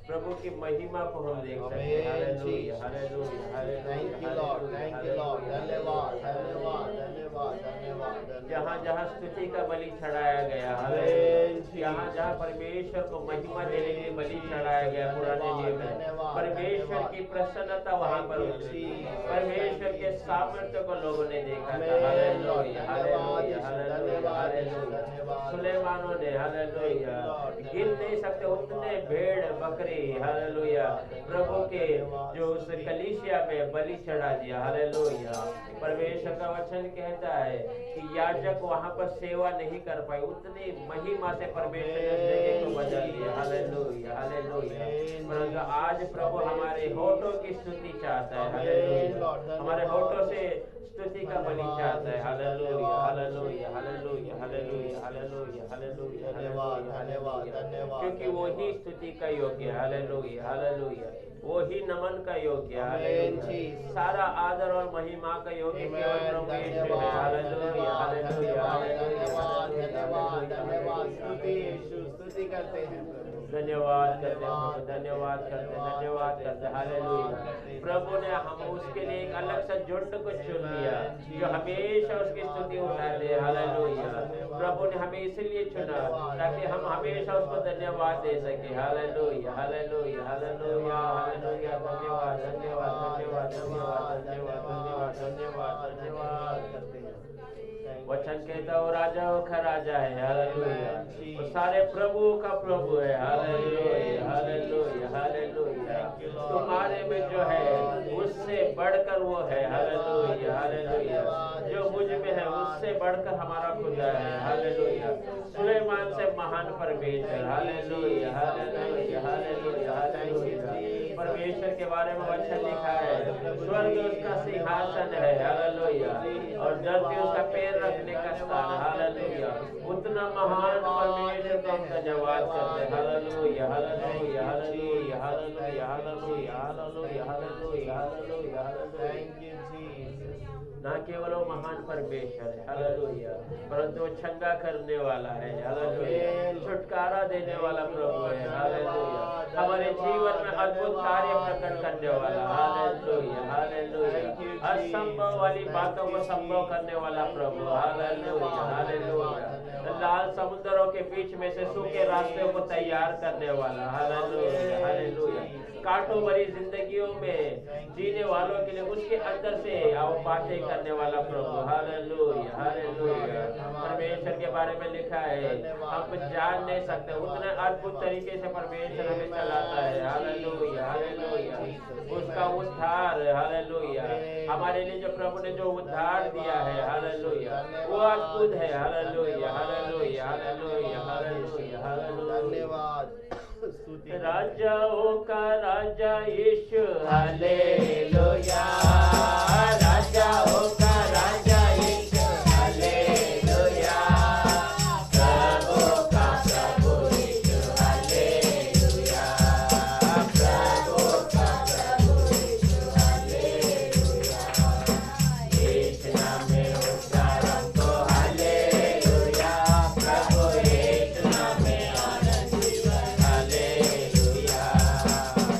प्रभु की महिमा को हम देख सकते हैं। Hallelujah hallelujah thank you Lord, thank you Lord. धन्यवाद धन्यवाद धन्यवाद धन्यवाद। जहाँ जहाँ स्तुति का बलि चढ़ाया गया, जहाँ जहाँ परमेश्वर को महिमा देने के लिए बलि चढ़ाया गया पुराने नियम में, परमेश्वर की प्रसन्नता वहाँ पर उतरी, परमेश्वर के सामर्थ्य को लोगों ने देखा था। हालेलुया हालेलुया हालेलुया हालेलुया। सुलेमानों ने हालेलुया गिन नहीं सकते उतने भेड़ बकरी हालेलुया प्रभु के जो उस कलीसिया में बलि चढ़ा दिया। हालेलुया। परमेश्वर का वचन कहता है कि याजक वहां पर सेवा नहीं कर पाए, उतनी महिमा से परमेश्वर ने उस जगह को बदल दिया। Hallelujah hallelujah. परंतु आज प्रभु हमारे होठों की स्तुति चाहता है। हालेलुया। हमारे होठों से स्तुति का बलि चाहता है। हालेलुया हालेलुया हालेलुया हालेलुया हालेलुया हालेलुया हालेलुया। क्योंकि वो ही स्तुति का योग्य है। Hallelujah hallelujah. वो ही नमन का योग्य है। सारा आदर और महिमा का योग्य केवल प्रभु यीशु है। हालेलुया हालेलुया धन्यवाद धन्यवाद। स्तुति यीशु, स्तुति करते हैं प्रभु। धन्यवाद करते हैं, धन्यवाद करते हैं, धन्यवाद करते हैं। हालेलुया। प्रभु ने हम उसके लिए एक अलग सा झुंड को चुन लिया जो हमेशा उसकी स्तुति उठाते हैं। हालेलुया। प्रभु ने हमें इसलिए चुना ताकि हम हमेशा उसको धन्यवाद दे सके। हालेलुया हालेलुया हालेलुया हालेलुया। धन्यवाद धन्यवाद धन्यवाद धन्यवाद धन्यवाद धन्यवाद धन्यवाद धन्यवाद करते हैं। वचन कहता वो राजाओं का राजा है। हालेलुया। वो सारे प्रभु का प्रभु है। हालेलुया हालेलुया हालेलुया। तुम्हारे में जो है उससे बढ़कर वो है। Hallelujah hallelujah. जो मुझ में है उससे बढ़कर हमारा खुदा है। हालेलुया। सुलेमान से महान परमेश्वर। हालेलुया हालेलुया हालेलुया हालेलुया। परमेश्वर के बारे में वचन लिखा है स्वर्ग उसका सिंहासन है। हालेलुया। और धरती उसका पैर रखने का स्थान। हालेलुया। उतना महान परमेश्वर को हम धन्यवाद करते हैं। हालेलुया हालेलुया हालेलुया हालेलुया हालेलुया हालेलुया हालेलुया हालेलुया हालेलुया। Thank you Jesus. ना केवल वो महान परमेश्वर है। हालेलुया। परंतु वो छंगा करने वाला है। हालेलुया। छुटकारा देने वाला प्रभु है। हालेलुया। हमारे जीवन में अद्भुत कार्य प्रकट करने वाला। Hallelujah hallelujah. असंभव वाली बातों को संभव करने वाला प्रभु। Hallelujah hallelujah. लाल समुद्रों के बीच में से सूखे रास्तों को तैयार करने वाला। Hallelujah hallelujah. कांटों भरी जिंदगियों में जीने वालों के लिए उसके अंदर से आओ बातें करने वाला प्रभु। Hallelujah hallelujah. परमेश्वर के बारे में लिखा है हम जान नहीं सकते उतने अद्भुत तरीके से परमेश्वर हमें चलाता है। Hallelujah hallelujah. उसका उद्धार। हालेलुया। हमारे लिए जो प्रभु ने जो उद्धार दिया है। हालेलुया। वो अद्भुत है। हालेलुया हालेलुया हालेलुया हालेलुया हालेलुया। धन्यवाद। राजाओं का राजा यीशु। हालेलुया। राजाओं का राजा यीशु। हालेलुया। प्रभु का प्रभु यीशु। हालेलुया। प्रभु का प्रभु यीशु। हालेलुया। यीशु नाम में उद्धार हमको। हालेलुया। प्रभु यीशु नाम में आनंद जीवन। हालेलुया।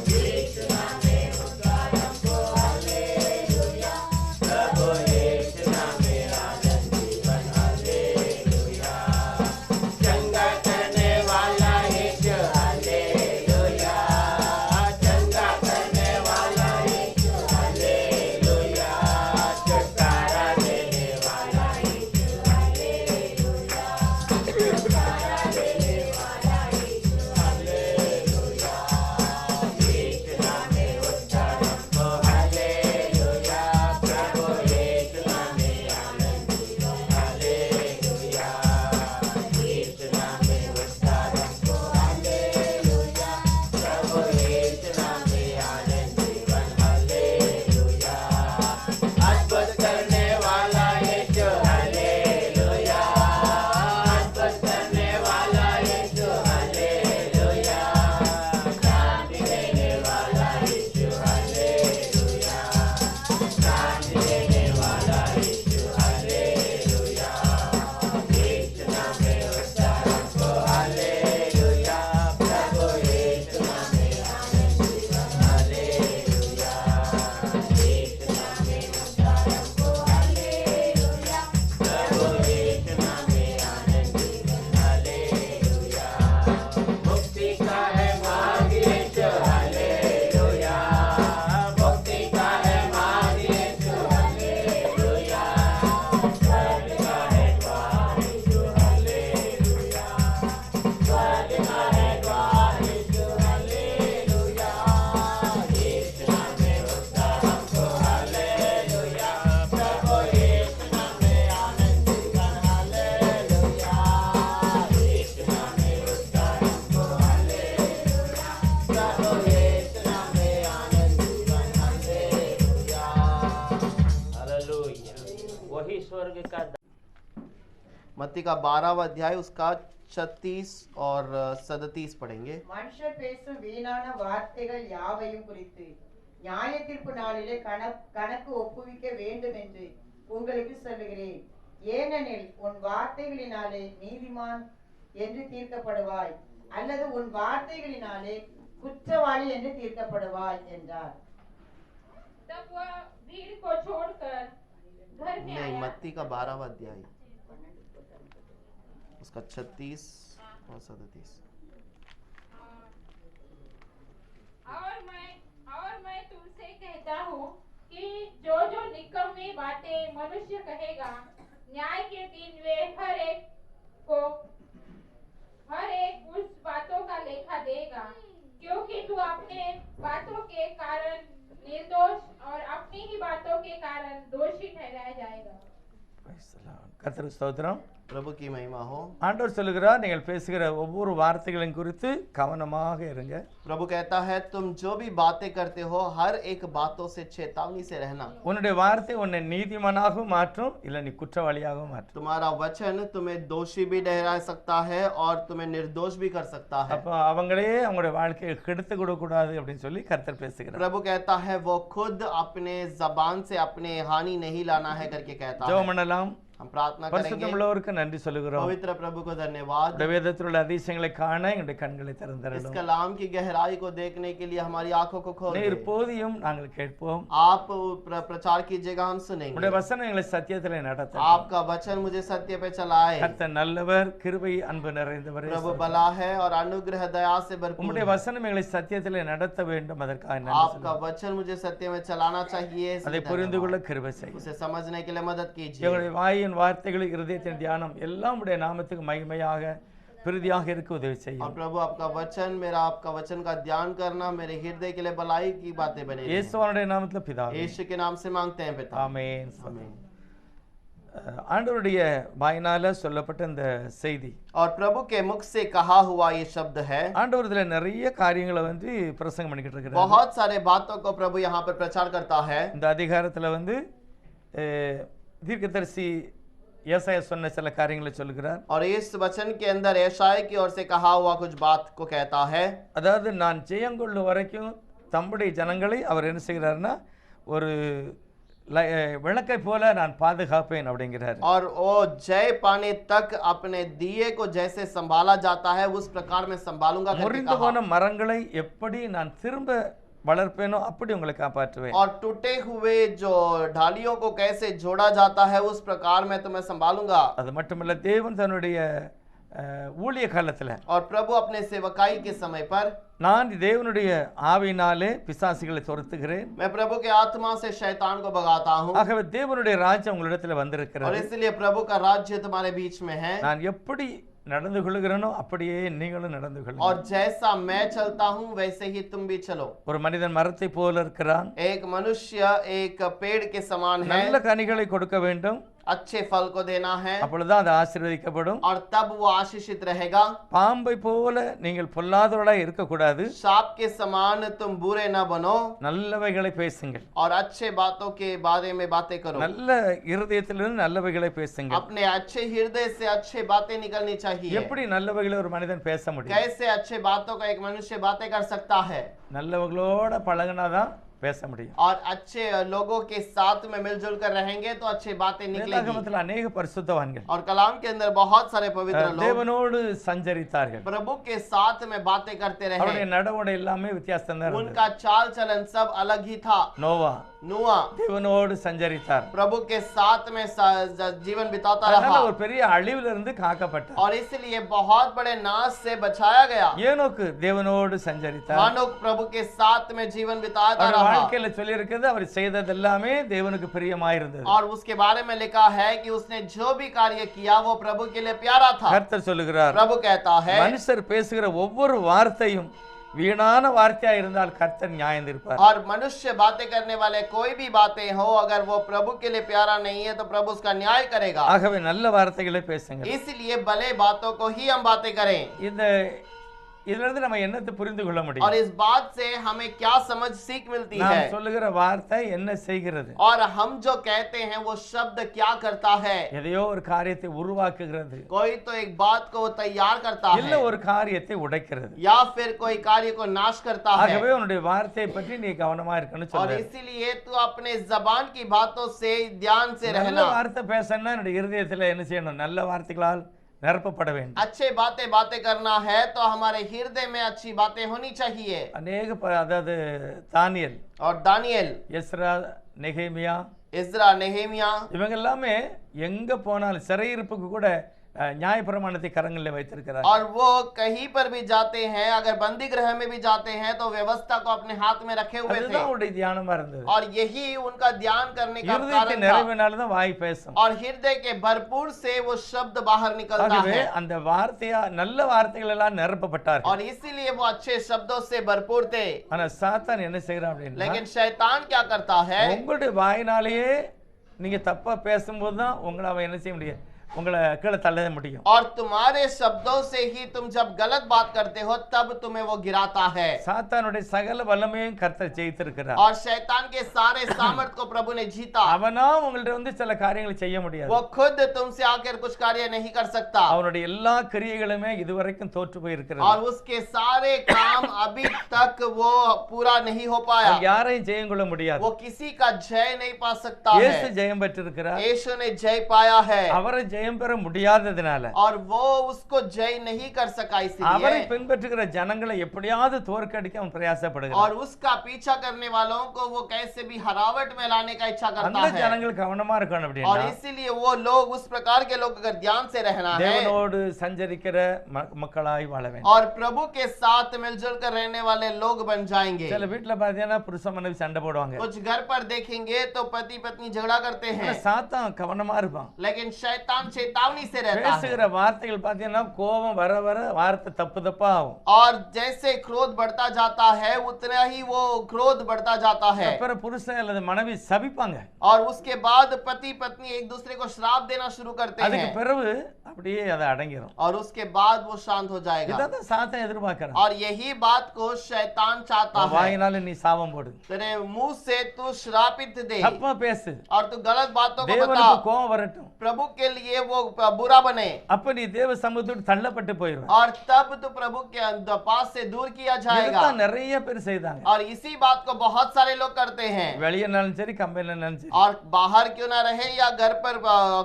यीशु नाम में उद्धार हमको। हालेलुया। मत्ती का 12वां अध्याय उसका 36 और 37 पढ़ेंगे। மனுஷர் பேசும் வீணான வார்த்தைகள் யாவையும் குறித்து நியாய தீர்ப்பு நாளிலே கணக்கு ஒப்புவிக்க வேண்டும் என்று உங்களுக்கு சொல்லுகிறேன். ஏனெனில் உன் வார்த்தைகளினாலே நீதிமான் என்று தீர்க்கப்படுவாய், அல்லது உன் வார்த்தைகளினாலே குற்றவாளி என்று தீர்க்கப்படுவாய் என்றார். तब वह भीड़ को छोड़कर घर में नहीं, आया। मत्ती का 12वां अध्याय उसका 36 और 37। और मैं तुमसे कहता हूँ कि जो जो निकम्मी बातें मनुष्य कहेगा, न्याय के दिन वे हर एक उस बातों का लेखा देगा, क्योंकि तू अपने बातों के कारण निर्दोष और अपनी ही बातों के कारण दोषी ठहराया जाएगा। கர்த்தருக்கு ஸ்தோத்திரம். प्रभु की महिमा हो। ஆண்டவர் சொல்லுகிறார், நீங்கள் பேசுகிற ஒவ்வொரு வார்த்தைகளையும் குறித்து கவனமாக இருங்க. प्रभु कहता है तुम जो भी बातें करते हो हर एक बातों से चेतावनी से रहना। உன்னுடைய வார்த்தை உன்னை நீதிமானாகவும் மாற்றும், இல்லை நீ குற்றவாளியாகவும் மாற்றும். तुम्हारा वचन तुम्हें दोषी भी ठहरा सकता है और तुम्हें निर्दोष भी कर सकता है। அப்போ அவங்களே அவங்களுடைய வாழ்க்கையை கெடுத்து கொடுக்கூடாது அப்படின்னு சொல்லி கர்த்தர் பேசுகிறார். प्रभु कहता है वो खुद अपने जबान से अपने हानि नहीं लाना है करके कहता है। ஜெபம் பண்ணலாம். हम प्रार्थना करेंगे। பரிசுத்தமுள்ளவருக்கு நன்றி சொல்லுகிறோம். पवित्र प्रभु को धन्यवाद। வேதத்தில் உள்ள அதிசயங்களை காண எங்களுடைய கண்களை திறந்தருளும். इस कलाम की गहराई को देखने के लिए हमारी आंखों को खोल நீர் போதியும் நாங்கள் கேட்போம். आप प्रचार कीजिएगा, हम सुनेंगे। உடைய வசனம் எங்களை சத்தியத்திலே நடத்தும். आपका वचन मुझे सत्य पे चलाए। கர்த்தர் நல்லவர், கிருபை அன்பு நிறைந்தவர். प्रभु भला है और अनुग्रह दया से भरपूर உம்முடைய है। வசனம் எங்களை சத்தியத்திலே நடத்த வேண்டும், அதற்காக நன்றி आपका சொல்லுகிறோம். वचन मुझे सत्य में चलाना चाहिए। அதை புரிந்து கொள்ள கிருபை செய்யும். उसे समझने के लिए मदद कीजिए। எங்களுடைய வாயின் வார்த்தைகள், இருதயத்தின் தியானம் எல்லாம் உடைய நாமத்துக்கு மகிமையாக பிரதியாக இருக்க உதவி और செய்யும். प्रभु आपका वचन, मेरा आपका वचन का ध्यान करना मेरे हृदय के लिए भलाई की बातें बने। இயேசுவினுடைய நாமத்தில் பிதாவே, यीशु के नाम से मांगते हैं पिता। ஆமென். आमीन। ஆண்டவருடைய வாயினால சொல்லப்பட்ட இந்த செய்தி, और प्रभु के मुख से कहा हुआ ये शब्द है। ஆண்டவர் இதுல நிறைய காரியங்களை வந்து பிரசங்கம் பண்ணிக்கிட்டு இருக்கிறார். बहुत सारे बातों को प्रभु यहाँ पर प्रचार करता है। இந்த அதிகாரத்துல வந்து தீர்க்கதரிசி ஏசாயா சொன்ன சில காரியங்களை சொல்லுகிறார். और इस वचन के अंदर यशायाह की ओर से कहा हुआ कुछ बात को कहता है। அதாவது நான் ஜெயங்கொள்ளும் வரைக்கும் தம்முடைய ஜனங்களை அவர் என்ன செய்கிறார்னா ஒரு விளக்கை போல நான் பாதுகாப்பேன் அப்படிங்கிறார். और वो जय पाने तक अपने दिए को जैसे संभाला जाता है उस प्रकार मैं संभालूंगा करके முறிந்து कहा। போன மரங்களை எப்படி நான் திரும்ப வளர்ப்பேனோ அப்படி உங்களை காப்பாற்றுவேன். और टूटे हुए जो ढालियों को कैसे जोड़ा जाता है उस प्रकार मैं तुम्हें संभालूंगा। அது மட்டுமல்ல, தேவன் தன்னுடைய ஊழிய காலத்துல और प्रभु अपने सेवकाई के समय पर நான் தேவனுடைய ஆவியினாலே பிசாசுகளை துரத்துகிறேன். मैं प्रभु के आत्मा से शैतान को भगाता हूँ। ஆகவே தேவனுடைய ராஜ்யம் உங்களிடத்துல और வந்திருக்கிறது. इसलिए प्रभु का राज्य तुम्हारे बीच में है। நான் எப்படி நடந்து கொள்கிறேனோ அப்படியே நீங்களும் நடந்து और கொள்ளுங்கள். जैसा मैं चलता हूँ वैसे ही तुम भी चलो। ஒரு மனிதன் மரத்தை போல இருக்கிறான். एक मनुष्य एक पेड़ के समान है। நல்ல கனிகளை கொடுக்க வேண்டும், अच्छे फल को देना है அப்பொழுதுதான் அது ஆசீர்வதிக்கப்படும். और तब वो आशीषित रहेगा। பாம்பை போல நீங்கள் பொல்லாதவர்களாய் இருக்கக்கூடாது. सांप के समान तुम बुरे न बनो நல்லவைகளை பேசுங்கள். और अच्छे बातों के बारे में बातें करो। நல்ல இருதயத்திலிருந்து நல்லவைகளை பேசுங்கள். अपने अच्छे हृदय से अच्छे बातें निकलनी चाहिए। எப்படி நல்லவைகளை ஒரு மனிதன் பேச முடியும்? कैसे अच्छे बातों का एक मनुष्य बातें कर सकता है? நல்லவங்களோட பழகினாதான் பேச முடியும். और अच्छे लोगों के साथ में मिलजुल कर रहेंगे तो अच्छी बातें निकलेगी। வேதாகமத்தில் अनेक பரிசுத்தவான்கள் और कलाम के अंदर बहुत सारे पवित्र लोग தேவனோடு சஞ்சரித்தார்கள். प्रभु के साथ में बातें करते அவருடைய रहे। நடவடை எல்லாமே வித்தியாசம் தான் இருந்தது. उनका चाल चलन सब अलग ही था। நோவா नूआ தேவனோடு சஞ்சரித்தார். प्रभु के साथ में जीवन बिताता அதனால रहा ஒரு பெரிய அழிவிலிருந்து காக்கப்பட்டார். और इसलिए बहुत बड़े नाश से बचाया गया। ஏனோக்கு தேவனோடு சஞ்சரித்தார். मानोक प्रभु के साथ में जीवन बिताता அவர் रहा। வாழ்க்கையில சொல்லி இருக்கிறது, அவர் செய்தது எல்லாமே தேவனுக்கு பிரியமாயிருந்தது. और उसके बारे में लिखा है कि उसने जो भी कार्य किया वो प्रभु के लिए प्यारा था। கர்த்தர் சொல்லுகிறார், प्रभु कहता है மனுஷர் பேசுகிற ஒவ்வொரு வார்த்தையும் வீணான வார்த்தையா இருந்தால் கர்த்தர் நியாயம் தீர்ப்பார். और मनुष्य बातें करने वाले कोई भी बातें हो अगर वो प्रभु के लिए प्यारा नहीं है तो प्रभु उसका न्याय करेगा। ஆகவே நல்ல வார்த்தைகளை பேசுங்கள். इसलिए भले बातों को ही हम बातें करें। இந்த இதுல இருந்து நம்ம என்னத்தை புரிந்து கொள்ள और முடியும்? इस बात से हमें क्या समझ सीख मिलती நாம் है? சொல்லுகிற வார்த்தை என்ன செய்கிறது? और हम जो कहते हैं वो शब्द क्या करता है? எதையோ ஒரு காரியத்தை உருவாக்குகிறது, कोई तो एक बात को तैयार करता இல்ல है ஒரு காரியத்தை உடைக்கிறது. या फिर कोई कार्य को नाश करता है। ஆகவே உன்னுடைய வார்த்தையை பற்றி நீ கவனமா இருக்கணும்னு और சொல்றாரு. इसीलिए तू अपने जबान की बातों से ध्यान से நல்ல रहना। வார்த்தை பேசணும்னா என்னுடைய இருதயத்துல என்ன செய்யணும்? நல்ல வார்த்தைகளால் நிரப்பப்பட வேண்டும். अच्छे बातें करना है तो हमारे हृदय में अच्छी बातें होनी चाहिए। அநேக அதாவது தானியேல், और दानियल, எஸ்ரா, நெகேமியா इस्रा, नेहेमिया, இவங்க எல்லாமே எங்க போனாலும் சிறையிருப்புக்கு கூட நியாயப்பிரமாணத்தை கரங்களில் வைத்திருக்கிறார். और वो कहीं पर भी जाते हैं, अगर बंदी गृह में भी जाते हैं तो व्यवस्था को अपने हाथ में रखे हुए थे। அதுதான் அவருடைய தியானமா இருந்தது. और यही उनका ध्यान करने का இருதயத்தின் कारण था। நிறைவினால தான் வாய் பேசும். और हृदय के भरपूर से वो शब्द बाहर निकलता ஆகவே है। அந்த வார்த்தையா நல்ல வார்த்தைகள் எல்லாம் நிரப்பப்பட்டார்கள். और इसीलिए वो अच्छे शब्दों से भरपूर थे। ஆனா சாத்தான் என்ன செய்யறான் அப்படின்னா, लेकिन शैतान क्या करता है? உங்களுடைய வாயினாலேயே நீங்க தப்பா பேசும்போது தான் உங்களை அவன் என்ன செய்ய முடியும்? உங்களை கீழே தள்ள முடியும். और तुम्हारे शब्दों से ही तुम जब गलत बात करते हो तब तुम्हें वो गिराता है। சாத்தானுடைய சகல வல்லமையும் கர்த்தர் ஜெயித்திருக்கிறார். और शैतान के सारे सामर्थ को प्रभु ने जीता। அவனா உங்கள்ட்ட வந்து சில காரியங்களை செய்ய முடியாது. वो खुद तुमसे आकर कुछ कार्य नहीं कर सकता। அவனுடைய எல்லா கிரியைகளுமே இதுவரைக்கும் தோற்று போய் இருக்கிறது. और उसके सारे काम अभी तक वो पूरा नहीं हो पाया। யாரையும் ஜெயம் கொள்ள முடியாது. वो किसी का जय नहीं पा सकता இயேசு है। ஜெயம் பெற்றிருக்கிறார். यीशु ने जय पाया है அவரை ஜெயம் பெற முடியாததினால और वो उसको जय नहीं कर सका, அவரை इसलिए பின்பற்றுகிற ஜனங்களை எப்படியாவது தோற்கடிக்க அவன் பிரயாசப்படுகிறான். और उसका पीछा करने वालों को वो कैसे भी हरावट में लाने का इच्छा करता அந்த है। ஜனங்கள் கவனமா இருக்கணும் और அப்படின்னா इसीलिए वो लोग, उस प्रकार के लोग अगर ध्यान से रहना है தேவனோடு சஞ்சரிக்கிற மக்களாய் வாழ வேண்டும். और प्रभु के साथ मिलजुल कर रहने वाले लोग बन जाएंगे। சில வீட்டுல பாத்தீங்கன்னா புருஷ மனைவி சண்டை போடுவாங்க. कुछ घर पर देखेंगे तो पति पत्नी झगड़ा करते ஆனா हैं, சாத்தான் கவனமா இருப்பான். लेकिन शैतान चेतावनी से रहता है। பேசுகிற வார்த்தைகள் பாத்தீங்கன்னா கோபம் வர வர வார்த்தை தப்பு தப்பா ஆகும். और जैसे क्रोध बढ़ता जाता है उतना ही वो क्रोध बढ़ता जाता है। அப்புறம் புருஷன் அல்லது மனைவி சபிப்பாங்க. और उसके बाद पति पत्नी एक दूसरे को श्राप देना शुरू करते அதுக்கு हैं பிறகு அப்படியே அதை அடங்கிடும். और उसके बाद वो शांत हो जाएगा। இதான் சாத்தான் எதிர்பார்க்கறான். और यही बात को शैतान चाहता है। வாயினால நீ சாபம் போடு, तेरे मुंह से तू श्रापित दे தப்பா பேசு, और तू गलत बातों को बता। தேவனுக்கு கோபம் வரட்டும். प्रभु के लिए वो बुरा बने அப்ப நீ தேவ சமூகத்தோடு தள்ளப்பட்டு போயிடுவ. और तब तो प्रभु के पास से दूर किया जाएगा। இதுதான் நிறைய பேர் செய்தாங்க. और इसी बात को बहुत सारे लोग करते हैं। வெளியனாலும் சரி கம்பெனினாலும் சரி, और बाहर क्यों ना रहे या घर पर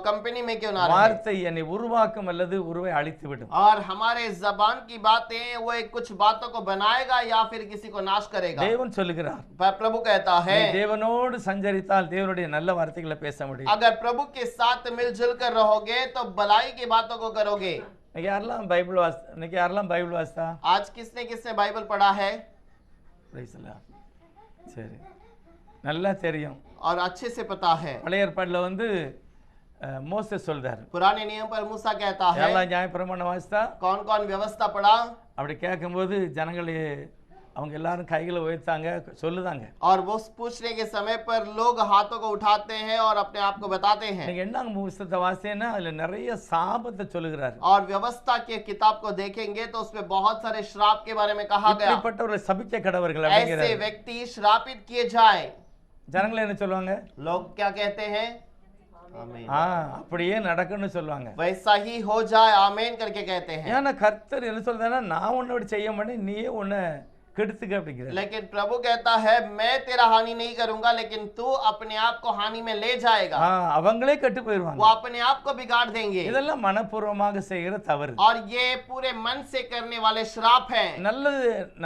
कंपनी में क्यों ना रहे, வார்த்தை என்னை உருவாக்கும் அல்லது உருவை அழித்து விடும். और हमारे जबान की बातें वो एक कुछ बातों को बनाएगा या फिर किसी को नाश करेगा। தேவன் சொல்லுகிறார், पर प्रभु कहता है நீ தேவனோடு சஞ்சரித்தால் தேவனுடைய நல்ல வார்த்தைகளை பேச முடியும். अगर प्रभु के साथ मिलजुल कर रहोगे तो भलाई की बातों को करोगे। இன்னைக்கு யாரெல்லாம் பைபிள் வாசித்தா? आज किसने किसने बाइबल पढ़ा है? Praise the Lord. சரி, நல்லா தெரியும். और अच्छे से पता है। பழைய ஏற்பாடுல வந்து மோசே சொல்றாரு, पुराने नियम पर मूसा कहता है। எல்லாம் நியாயப்பிரமாணம் வாசித்தா? कौन कौन व्यवस्था पढ़ा? அப்படி கேட்கும்போது ஜனங்களே அவங்க எல்லாரும் கைகளை உயர்த்தாங்க, சொல்லுதாங்க. और वो पूछने के समय पर लोग हाथों को उठाते हैं और अपने आप को बताते हैं। நீங்க என்ன புத்தகத்தை வாசிச்சேன்னா அதுல நிறைய சாபத்தை சொல்லுகிறாரு. और व्यवस्था के किताब को देखेंगे तो उसमें बहुत सारे श्राप के बारे में कहा गया। இப்படிப்பட்டவர்களை சபிக்க கடவர்கள் ऐसे அப்படிங்கிறாரு. व्यक्ति श्रापित किए जाए। ஜனங்களே என்ன சொல்லுவாங்க? लोग क्या कहते हैं? आमीन। அப்படியே நடக்கும்னு சொல்லுவாங்க. वैसा ही हो जाए, आमीन करके कहते हैं। ஏன்னா கர்த்தர் என்ன சொல்றாருன்னா, நான் உன்னோட செய்ய மாட்டேன், நீயே உன்னை கெடுத்துக்க அப்படிங்கிறார். लेकिन प्रभु कहता है मैं तेरा हानि नहीं करूंगा, लेकिन तू अपने आप को हानि में ले जाएगा। அவங்களே கெட்டு போயிடுவாங்க. वो अपने आप को बिगाड़ देंगे। இதெல்லாம் மனப்பூர்வமாக செய்கிற தவறு. और ये पूरे मन से करने वाले श्राप हैं।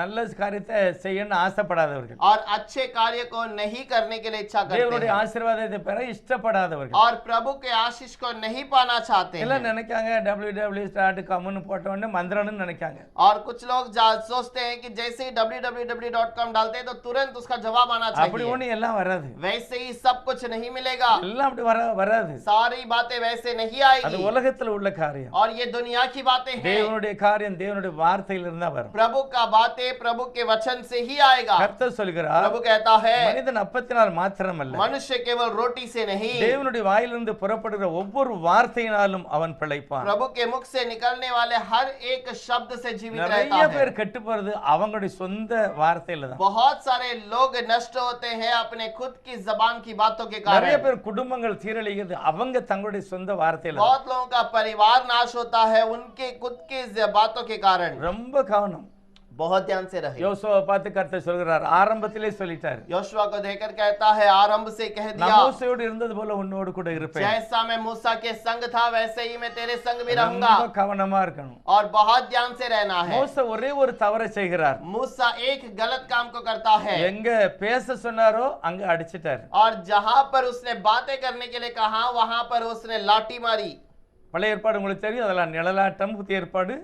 நல்ல காரியத்தை செய்யணும்னு ஆசைப்படாதவர்கள், और अच्छे कार्य को नहीं करने के लिए इच्छा करते தேவனுடைய हैं। ஆசீர்வாதத்தை பெற இஷ்டப்படாதவர்கள், और प्रभु के आशीष को नहीं पाना चाहते எல்லாம் हैं। நினைக்காங்க www.com போட்ட உடனே மந்திரம்னு நினைக்காங்க. और कुछ लोग सोचते हैं कि जैसे ही www.com डालते हैं तो तुरंत उसका जवाब आना அப்படி चाहिए। ஒண்ணு எல்லாம் வராது, वैसे ही सब कुछ नहीं मिलेगा, எல்லாம் அப்படி வராது. सारी बातें वैसे नहीं அது आएगी, உலகத்துல உள்ள காரியம். और ये दुनिया की बातें हैं। தேவனுடைய காரியம் தேவனுடைய வார்த்தையில இருந்தா வரும். प्रभु का बातें प्रभु के वचन से ही आएगा। கர்த்தர் சொல்கிறார், प्रभु कहता है மனிதன் அப்பத்தினால் மாத்திரமல்ல, मनुष्य केवल रोटी से नहीं, தேவனுடைய வாயிலிருந்து புறப்படுகிற ஒவ்வொரு வார்த்தையினாலும் அவன் பிழைப்பான். प्रभु के मुख से निकलने वाले हर एक शब्द से जीवित रहता நிறைய है। பேர் கெட்டு போறது அவங்களுடைய சொந்த வார்த்தையில தான். बहुत सारे लोग नष्ट होते हैं अपने खुद की जबान की बातों के நிறைய कारण। பேர் குடும்பங்கள் சீரழிகிறது அவங்க தங்களுடைய சொந்த வார்த்தையில தான். बहुत लोगों का परिवार नाश होता है उनके खुद की बातों के कारण। ரொம்ப கவனம். बहुत ध्यान से रहे। யோசுவாவை பார்த்து கர்த்தர் சொல்கிறார், ஆரம்பத்திலே சொல்லிட்டார், योशुआ को देखकर कहता है, आरंभ से कह நான் दिया, மோசேயோடு இருந்தது போல உன்னோடு கூட இருப்பேன். जैसा मैं मूसा के संग था वैसे ही मैं तेरे संग भी रहूंगा। ரொம்ப கவனமா இருக்கணும். और बहुत ध्यान से रहना है। மோசே ஒரே ஒரு தவறை செய்கிறார். मूसा एक गलत काम को करता है, எங்க பேச சொன்னாரோ அங்க அடிச்சிட்டார். और जहां पर उसने बातें करने के लिए कहा वहां पर उसने लाठी मारी। பழைய ஏற்பாடு உங்களுக்கு தெரியும், அதெல்லாம் நிழலாட்டம். புதிய ஏற்பாடு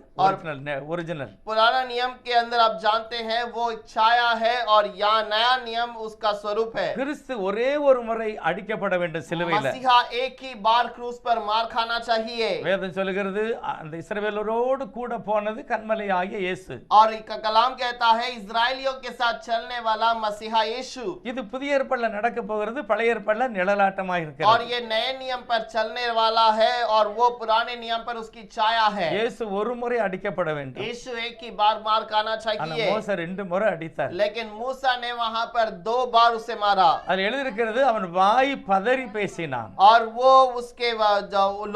ஒரிஜினல். पुराना नियम के अंदर आप जानते हैं वो छाया है और यहाँ नया नियम उसका स्वरूप है। கிறிஸ்து ஒரே ஒரு முறை அடிக்கப்பட வேண்டும் சிலுவையில. मसीहा एक ही बार क्रूस पर मार खाना चाहिए। வேதம் சொல்லுகிறது, அந்த இஸ்ரவேலரோடு கூட போனது கன்மலை ஆகிய இயேசு. और कलाम कहता है इजरायलियों के साथ चलने वाला मसीहा यीशु। இது புதிய ஏற்பாடுல நடக்க போகிறது, பழைய ஏற்பாடுல நிழலாட்டமாக और இருக்கிறது. ये नए नियम पर चलने वाला है और वो पुराने नियम पर उसकी छाया है। இயேசு ஒரு முறை அடிக்கப்பட வேண்டும், यीशु एक ही बार मार खाना ஆனா चाहिए, மோசே 2 முறை அடித்தார். लेकिन मूसा ने वहां पर 2 बार उसे मारा। அதுல எழுதியிருக்கிறது, அவன் வாய் பதறி பேசினான். और वो उसके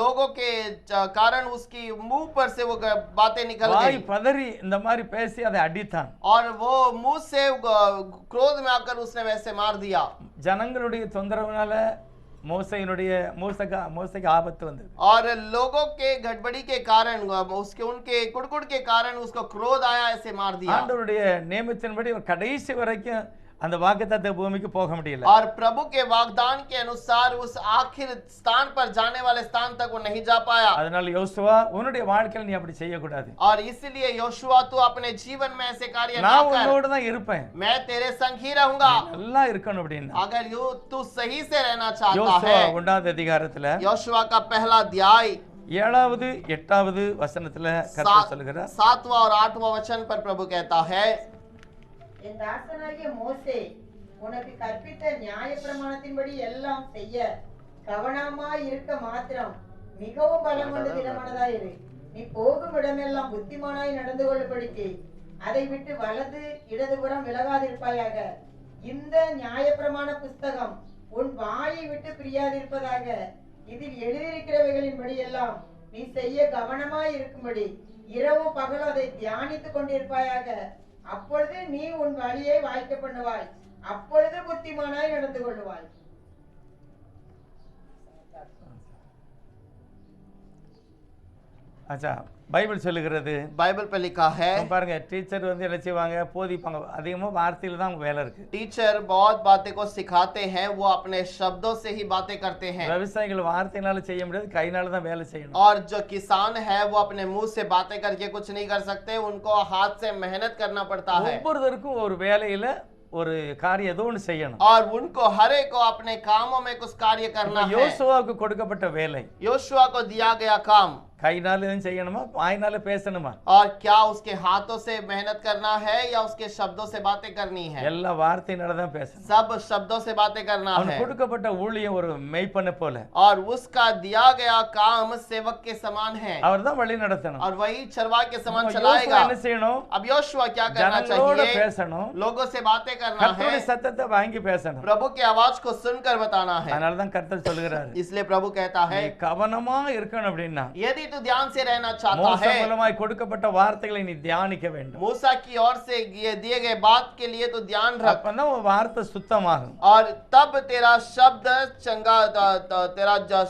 लोगों के कारण उसकी मुंह पर से वो बातें निकल வாய் गई பதறி இந்த மாதிரி பேசி அதை அடித்தான். और वो मुंह से क्रोध में आकर उसने वैसे मार दिया। ஜனங்களுடைய தொந்தரவுனால மோசைக்கு ஆபத்து வந்தது. और लोगों के गड़बड़ी के कारण उनके कुड़कुड़ के कारण उसको क्रोध आया, ऐसे मार दिया। ஆண்டவருடைய நியமத்தின்படி அவர் கடைசி வரைக்கும் அந்த வாக்குத்தத்த பூமிக்கு போக முடியல. और प्रभु के वाग्दान के अनुसार उस आखिर स्थान पर जाने वाले स्थान तक वो नहीं जा पाया। அதனால யோசுவா, உன்னுடைய வாழ்க்கையில நீ அப்படி செய்ய கூடாது. और इसलिए योशुआ तू अपने जीवन में ऐसे कार्य ना நான் कर, உன்னோடு தான் இருப்பேன், मैं तेरे संग ही रहूंगा। நல்லா இருக்கணும் அப்படின்னா. अगर तू सही से रहना चाहता யோசுவா है, 1வது அதிகாரத்துல योशुआ का पहला अध्याय 7வது 8வது வசனத்துல கர்த்தர் சொல்கிறார், 7वां और 8वां वचन पर प्रभु कहता है, என் தாசனாகிய மோசே உனக்கு கற்பித்த நியாய பிரமாணத்தின்படி எல்லாம் செய்ய கவனமாய் இருக்க மாத்திரம் மிகவும் பலம் கொண்டு திடமனதாயிரு. நீ போகும் இடமெல்லாம் புத்திமானாய் நடந்து கொள்ளும்படிக்கு அதை விட்டு வலது இடதுபுறம் விலகாதிருப்பாயாக. இந்த நியாய பிரமாண புஸ்தகம் உன் வாயை விட்டு பிரியாதிருப்பதாக. இதில் எழுதியிருக்கிறவைகளின்படி எல்லாம் நீ செய்ய கவனமாய் இருக்கும்படி இரவும் பகலும் அதை தியானித்துக் கொண்டிருப்பாயாக. அப்பொழுது நீ உன் வழியை வாய்க்க பண்ணுவாய், அப்பொழுது புத்திமானாய் நடந்து கொள்ளுவாய். அச்சா பைபிள் சொல்லுகிறது, बाइबल पे लिखा है, பாருங்க, டீச்சர் என்ன செய்வாங்க, போதிப்பாங்க. அதிகமா வார்த்தையில தான் அவங்க வேலை இருக்கு. टीचर बहुत बातें को सिखाते हैं, वो अपने शब्दों से ही बातें करते हैं। விவசாயிகள் வார்த்தையினால செய்ய முடியாது, கையினால தான் வேலை செய்யணும். और जो किसान है वो अपने मुंह से बातें करके कुछ नहीं कर सकते, उनको हाथ से मेहनत करना पड़ता है। ஒவ்வொருத்தருக்கும் ஒரு வேலையில ஒரு காரியம் ஏதோ ஒன்று செய்யணும். और उनको हर एक को अपने कामों में कुछ कार्य करना है। யோசுவாவுக்கு கொடுக்கப்பட்ட வேலை, योशुआ को दिया गया काम, கைனால செய்யணுமா, வாயினால பேசணுமா? और क्या उसके हाथों से मेहनत करना है या उसके शब्दों से बातें करनी है? எல்லா வார்த்தையினால தான் பேசணும். सब शब्दों से बातें करना அவனுக்கு है। கொடுக்கப்பட்ட ஊழியம் ஒரு மெய்ப்பனை போல, और उसका दिया गया काम सेवक के समान है, அவர் தான் வழி நடத்தணும். और वही चरवाह के समान யோசுவா चलाएगा। என்ன செய்யணும்? अब योशुआ क्या करना ஜனங்களோட चाहिए? பேசணும், लोगों से बातें करना கர்த்தருடைய है, சத்தத்தை வாங்கி பேசணும். प्रभु की आवाज को सुनकर बताना है। அதனால தான் கர்த்தர் சொல்லுகிறாரு, इसलिए प्रभु कहता है, நீ கவனமா இருக்கணும் அப்படின்னா यदि तू ध्यान से रहना चाहता மோசே है, மூலமாய் கொடுக்கப்பட்ட வார்த்தைகளை நீ தியானிக்க வேண்டும். मूसा की ओर से ये दिए गए बात के लिए तो ध्यान रख, அப்பதான் உன் வார்த்தை சுத்தமாகும். और तब तेरा शब्द चंगा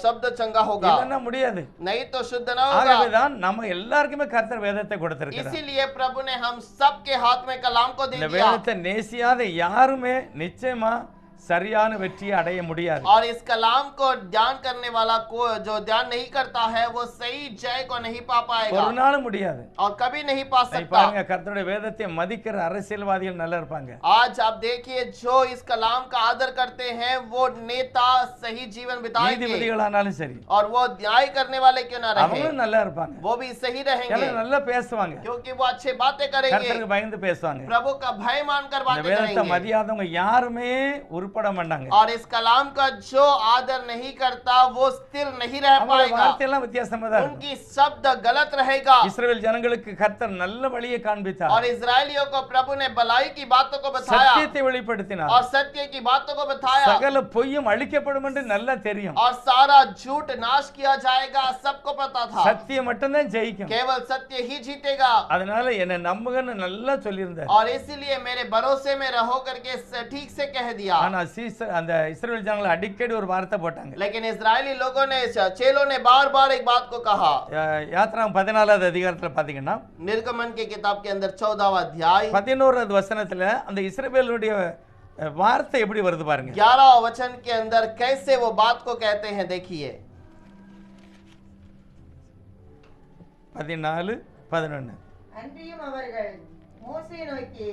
शब्द चंगा होगा, இல்லன்னா முடியாது. नहीं तो शुद्ध ना होगा। ஆகவேதான் நம்ம எல்லாருக்குமே கர்த்தர் வேதத்தை கொடுத்திருக்கிறார். इसीलिए प्रभु ने हम सबके हाथ में कलाम को दे இந்த दिया। வேதத்தை நேசியாத யாருமே நிச்சயமா சரியான வெற்றியை அடைய முடியாது. और इस कलाम को ध्यान करने वाला को जो ध्यान नहीं करता है वो सही जय को नहीं पा पाएगा ஒரு நாளும் முடியாது. और कभी नहीं पा நீ सकता। பாருங்க, கர்த்தருடைய வேதத்தை மதிக்கிற அரசியல்வாதிகள் நல்லா இருப்பாங்க. आज आप देखिए जो इस कलाम का आदर करते हैं वो नेता सही जीवन बिताएंगे நீதிபதிகளானாலும் சரி, और वो न्याय करने वाले क्यों ना रहे அவங்களும் நல்லா இருப்பாங்க. वो भी सही रहेंगे எல்லாம் நல்லா பேசுவாங்க, क्योंकि वो अच्छे बातें करेंगे, கர்த்தருக்கு பயந்து பேசுவாங்க. प्रभु का भय मानकर இந்த बातें வேதத்தை करेंगे। மதியாதவங்க யாருமே உருப்பட மாட்டாங்க. और इस कलाम का जो आदर नहीं करता वो स्थिर नहीं रह அவங்களுடைய पाएगा, வார்த்தையெல்லாம் வித்தியாசமா தான் இருக்கும். उनकी शब्द गलत रहेगा। இஸ்ரவேல் ஜனங்களுக்கு கர்த்தர் நல்ல வழியை காண்பித்தார், और इजरायलियों को प्रभु ने भलाई की बातों को बताया சத்தியத்தை வெளிப்படுத்தினார். और सत्य की बातों को बताया சகல பொய்யும் அழிக்கப்படும் என்று நல்லா தெரியும். और सारा झूठ नाश किया जाएगा सबको पता था, சத்தியம் மட்டும்தான் ஜெயிக்கும். केवल सत्य ही जीतेगा। அதனால என்னை நம்புங்கன்னு நல்லா சொல்லியிருந்தார். और इसीलिए मेरे भरोसे में रहो करके ठीक से कह दिया। ஆனா அந்த இஸ்ரவேல் ஜனங்கள் அடிக்கடி ஒரு வார்த்தை போட்டாங்க. लेकिन इजरायली लोगों ने चेलों ने बार बार एक बात को कहा। யாத்திராகமம் 14வது அதிகாரத்துல பாத்தீங்கன்னா निर्गमन के किताब के अंदर 14वां अध्याय 11வது வசனத்துல அந்த இஸ்ரவேலுடைய வார்த்தை எப்படி வருது பாருங்க. 11वां वचन के अंदर कैसे वो बात को कहते हैं देखिए 14:11. அன்றியும் அவர்கள் மோசேயை நோக்கி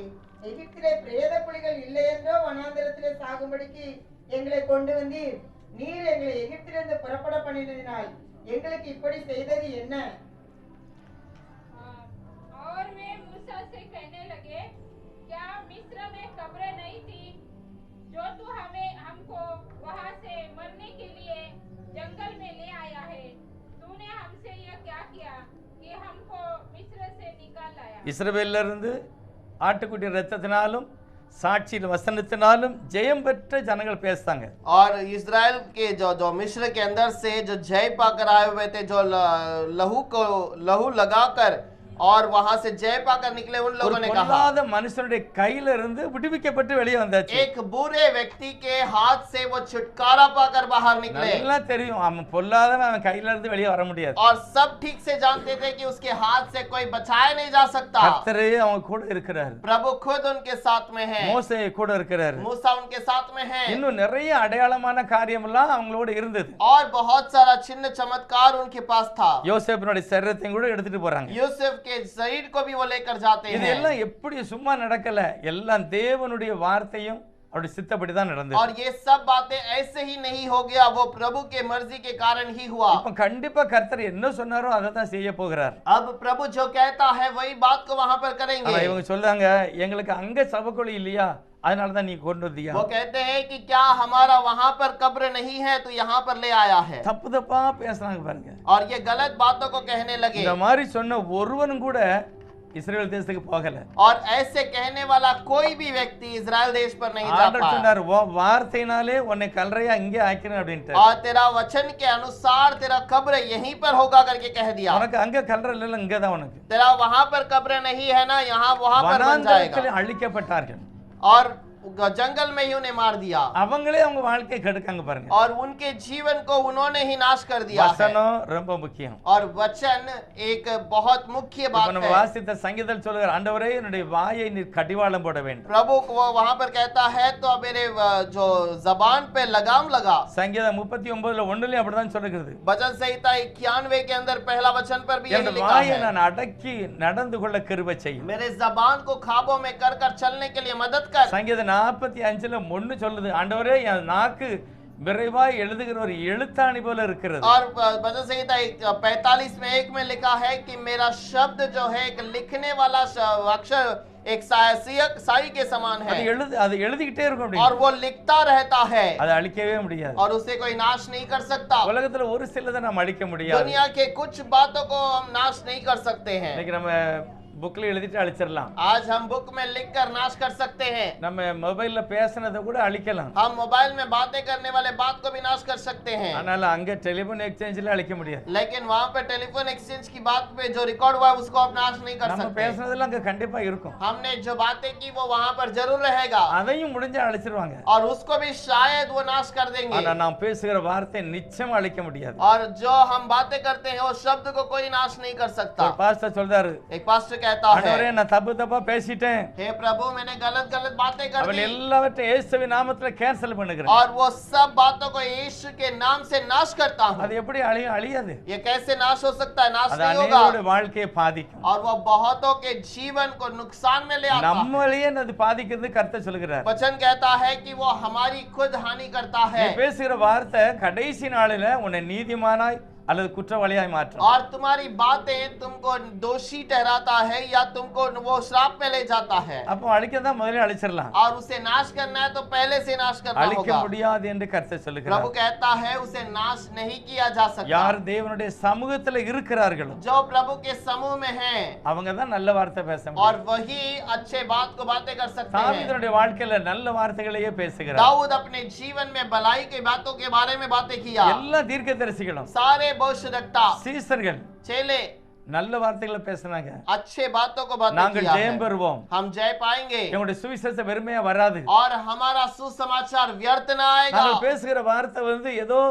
எகிப்திலே பிரேத குழிகள் இல்லை என்றோ வனாந்திரத்திலே சாகும்படிக்கு எங்களை கொண்டு வந்தீர், நீர் எங்களை எகிப்திலிருந்து புறப்பட பண்ணினதினால் எங்களுக்கு இப்படி செய்தது என்ன? और वे मूसा से कहने लगे, क्या मिस्र में कब्रें नहीं थी जो तू हमको वहां से मरने के लिए जंगल में ले आया है? तूने हमसे यह क्या किया कि हमको मिस्र से निकाल लाया? இஸ்ரவேல்ல இருந்து ஆட்டுக்குட்டி ரத்தத்தினாலும் சாட்சியில் வசனத்தினாலும் ஜெயம் பெற்ற ஜனங்கள் பேசுறாங்க. और इजराइल के जो मिस्र के अंदर से जो जय पाकर आए हुए थे, जो लहू लगाकर और वहां से जय पाकर निकले उन ஒரு लोगों ने कहा பொல்லாத மனுஷனுடைய கையில இருந்து விடுவிக்கப்பட்டு வெளியே வந்தாச்சு. एक बुरे व्यक्ति के हाथ से वो छुटकारा पाकर बाहर निकले। நல்லா தெரியும் அவன் பொல்லாதவன், அவன் கையில இருந்து வெளியே வர முடியாது. और सब ठीक से जानते थे कि उसके हाथ से कोई बचाया नहीं जा सकता। கர்த்தரே அவங்க கூட இருக்கிறார், प्रभु खुद उनके साथ में है, மோசே கூட இருக்கிறார், मूसा उनके साथ में है, இன்னும் நிறைய அடையாளமான காரியம் எல்லாம் அவங்களோட இருந்தது. और बहुत सारा चिन्ह चमत्कार उनके पास था। யோசேப்பினுடைய சரீரத்தையும் கூட எடுத்துட்டு போறாங்க. यूसुफ के शरीर को भी वो लेकर जाते हैं। இதெல்லாம் எப்படி சும்மா நடக்கல, எல்லாம் தேவனுடைய வார்த்தையும் அவருடைய சித்தப்படி தான் நடந்தது. और ये सब बातें ऐसे ही नहीं हो गया, वो प्रभु के मर्जी के कारण ही हुआ। இப்ப கண்டிப்பா கர்த்தர் என்ன சொன்னாரோ அதை தான் செய்ய போகிறார். अब प्रभु जो कहता है वही बात को वहां पर ஆனா करेंगे। இவங்க சொல்றாங்க, எங்களுக்கு அங்க சபக்குழி இல்லையா, அதனால தான் நீ கொண்டு வந்தியா. वो कहते हैं कि क्या हमारा वहां पर कब्र नहीं है तो यहाँ पर ले आया है। தப்பு தப்பா பேசுறாங்க பாருங்க. और ये गलत बातों को कहने लगे। இந்த மாதிரி சொன்ன ஒருவனும் கூட இஸ்ரேல் தேசத்துக்கு போகல. और ऐसे कहने वाला कोई भी व्यक्ति इजराइल देश पर नहीं जा ஆண்டவர் पाया। சொன்னார், வார்த்தையினாலே உன்னை கல்லறையா இங்கே ஆக்கிறேன் அப்படின்ட்டு. और तेरा वचन के अनुसार तेरा कब्र यहीं पर होगा करके कह दिया। உனக்கு அங்க கல்லறை இல்ல, இங்க தான் உனக்கு. तेरा वहां पर कब्र नहीं है ना, यहाँ वहां पर बन जाएगा। வனாந்தரத்தில் அழிக்கப்பட்டார்கள். और जंगल में ही उन्हें मार दिया அவங்களே அவங்க வாழ்க்கையை கெடுக்காங்க பாருங்க. और उनके जीवन को उन्होंने ही नाश कर दिया है। வசனம் ரொம்ப முக்கியம். और वचन एक बहुत मुख्य இப்ப बात நம்ம है। வாசித்த சங்கீதத்தில் சொல்லுகிற, ஆண்டவரே என்னுடைய வாயை நீர் கடிவாளம் போட வேண்டும். प्रभु को वो वहां पर कहता है तो मेरे जो जबान पे लगाम लगा। சங்கீதம் 39:1 அப்படிதான் சொல்லுகிறது. वचन संहिता 91 के अंदर पहला वचन पर भी यही என்னுடைய लिखा வாயை है, நான் அடக்கி நடந்து கொள்ள கிருபை செய்யும். मेरे जबान को खाबों में कर कर चलने के लिए मदद कर। சங்கீதம் 45:1 சொல்லுது, ஆண்டவரே என் நாக்கு விரைவாய் எழுதுகிற ஒரு எழுத்தாணி போல இருக்கிறது. और वचन संहिता 45 में 1 में लिखा है कि मेरा शब्द जो है एक लिखने वाला अक्षर एक साई के समान है அது எழுதிக்கிட்டே இருக்கும் அப்படி. और वो लिखता रहता है அதை அழிக்கவே முடியாது. और उसे कोई नाश नहीं कर सकता। உலகத்துல ஒரு சிலதை நம்ம அழிக்க முடியாது. दुनिया के कुछ बातों को हम नाश नहीं कर सकते हैं। இன்னைக்கு நம்ம புக்ல எழுதிட்டு அழிச்சிடலாம். आज हम बुक में लिखकर नाश कर सकते हैं। நம்ம மொபைல்ல பேசினதை கூட அழிக்கலாம். हम मोबाइल में बातें करने वाले बात को भी नाश कर सकते हैं। ஆனால் அங்க டெலிபோன் எக்ஸ்சேஞ்சில அழிக்க முடியாது. लेकिन वहां पर टेलीफोन एक्सचेंज की बात पे जो रिकॉर्ड हुआ है उसको आप नाश नहीं कर நம்ம सकते। பேசுனதெல்லாம் அங்க கண்டிப்பா இருக்கும். हमने जो बातें की वो वहां पर जरूर रहेगा அதையும் முடிஞ்சா அழிச்சிருவாங்க. और उसको भी शायद वो नाश कर देंगे। ஆனா நாம் பேசுகிற வார்த்தை நிச்சயம் அழிக்க முடியாது. और जो हम बातें करते हैं वो शब्द को कोई नाश नहीं कर सकता। ஒரு பாஸ்டர் சொல்றாரு, एक पास्टर कहता ஆண்டவரே है, நான் தப்பு தப்பா பேசிட்டேன், हे प्रभु मैंने गलत गलत बातें कर அவள் दी எல்லாவற்றையும் இயேசுவின் நாமத்துல கேன்சல் பண்ணுகிறேன். और वो सब बातों को यीशु के नाम से नाश करता हूँ। அது எப்படி அழியாது? ये कैसे नाश हो सकता है? नाश அது नहीं அநேகருடைய होगा வாழ்க்கையை பாதிக்கும். और वो बहुतों के जीवन को नुकसान में ले आता है। நம்மளையே அது பாதிக்கிறது கர்த்தர் சொல்கிறார். वचन कहता है कि वो हमारी खुद हानि करता நீ है பேசுகிற வார்த்தை கடைசி நாளில உன்னை நீதிமானாய் அல்லது குற்றவாளியாய் மாற்றும். और तुम्हारी बातें तुमको दोषी ठहराता है या तुमको वो श्राप में ले जाता है। அப்போ அழிக்கதான் முதல்ல அழிச்சிடலாம். और उसे नाश करना है तो पहले से नाश करना அழிக்க होगा। முடியாது என்று கர்த்தர் प्रभु சொல்லுகிறார். कहता है उसे नाश नहीं किया जा सकता। யார் தேவனுடைய சமூகத்துல இருக்கிறார்களோ जो प्रभु के समूह में हैं அவங்க தான் நல்ல வார்த்தை பேச और முடியும். वही अच्छे बात को बातें कर सकते हैं। தாவீதுடைய வாழ்க்கையில நல்ல வார்த்தைகளையே பேசுகிறார். दाऊद अपने जीवन में भलाई की बातों के बारे में बातें किया। எல்லா தீர்க்கதரிசிகளும் सारे भविष्यद्वक्ता சீசர்கள் चेले நல்ல வார்த்தைகளை பேசுனாங்க. अच्छे बातों को बातें நாங்கள் किया ஜெயம் है। பெறுவோம், हम जय पाएंगे எங்களுடைய சுவிசேஷம் வெறுமையா வராது. और हमारा सुसमाचार व्यर्थ न आएगा। நாங்கள் பேசுகிற வார்த்தை ஏதோ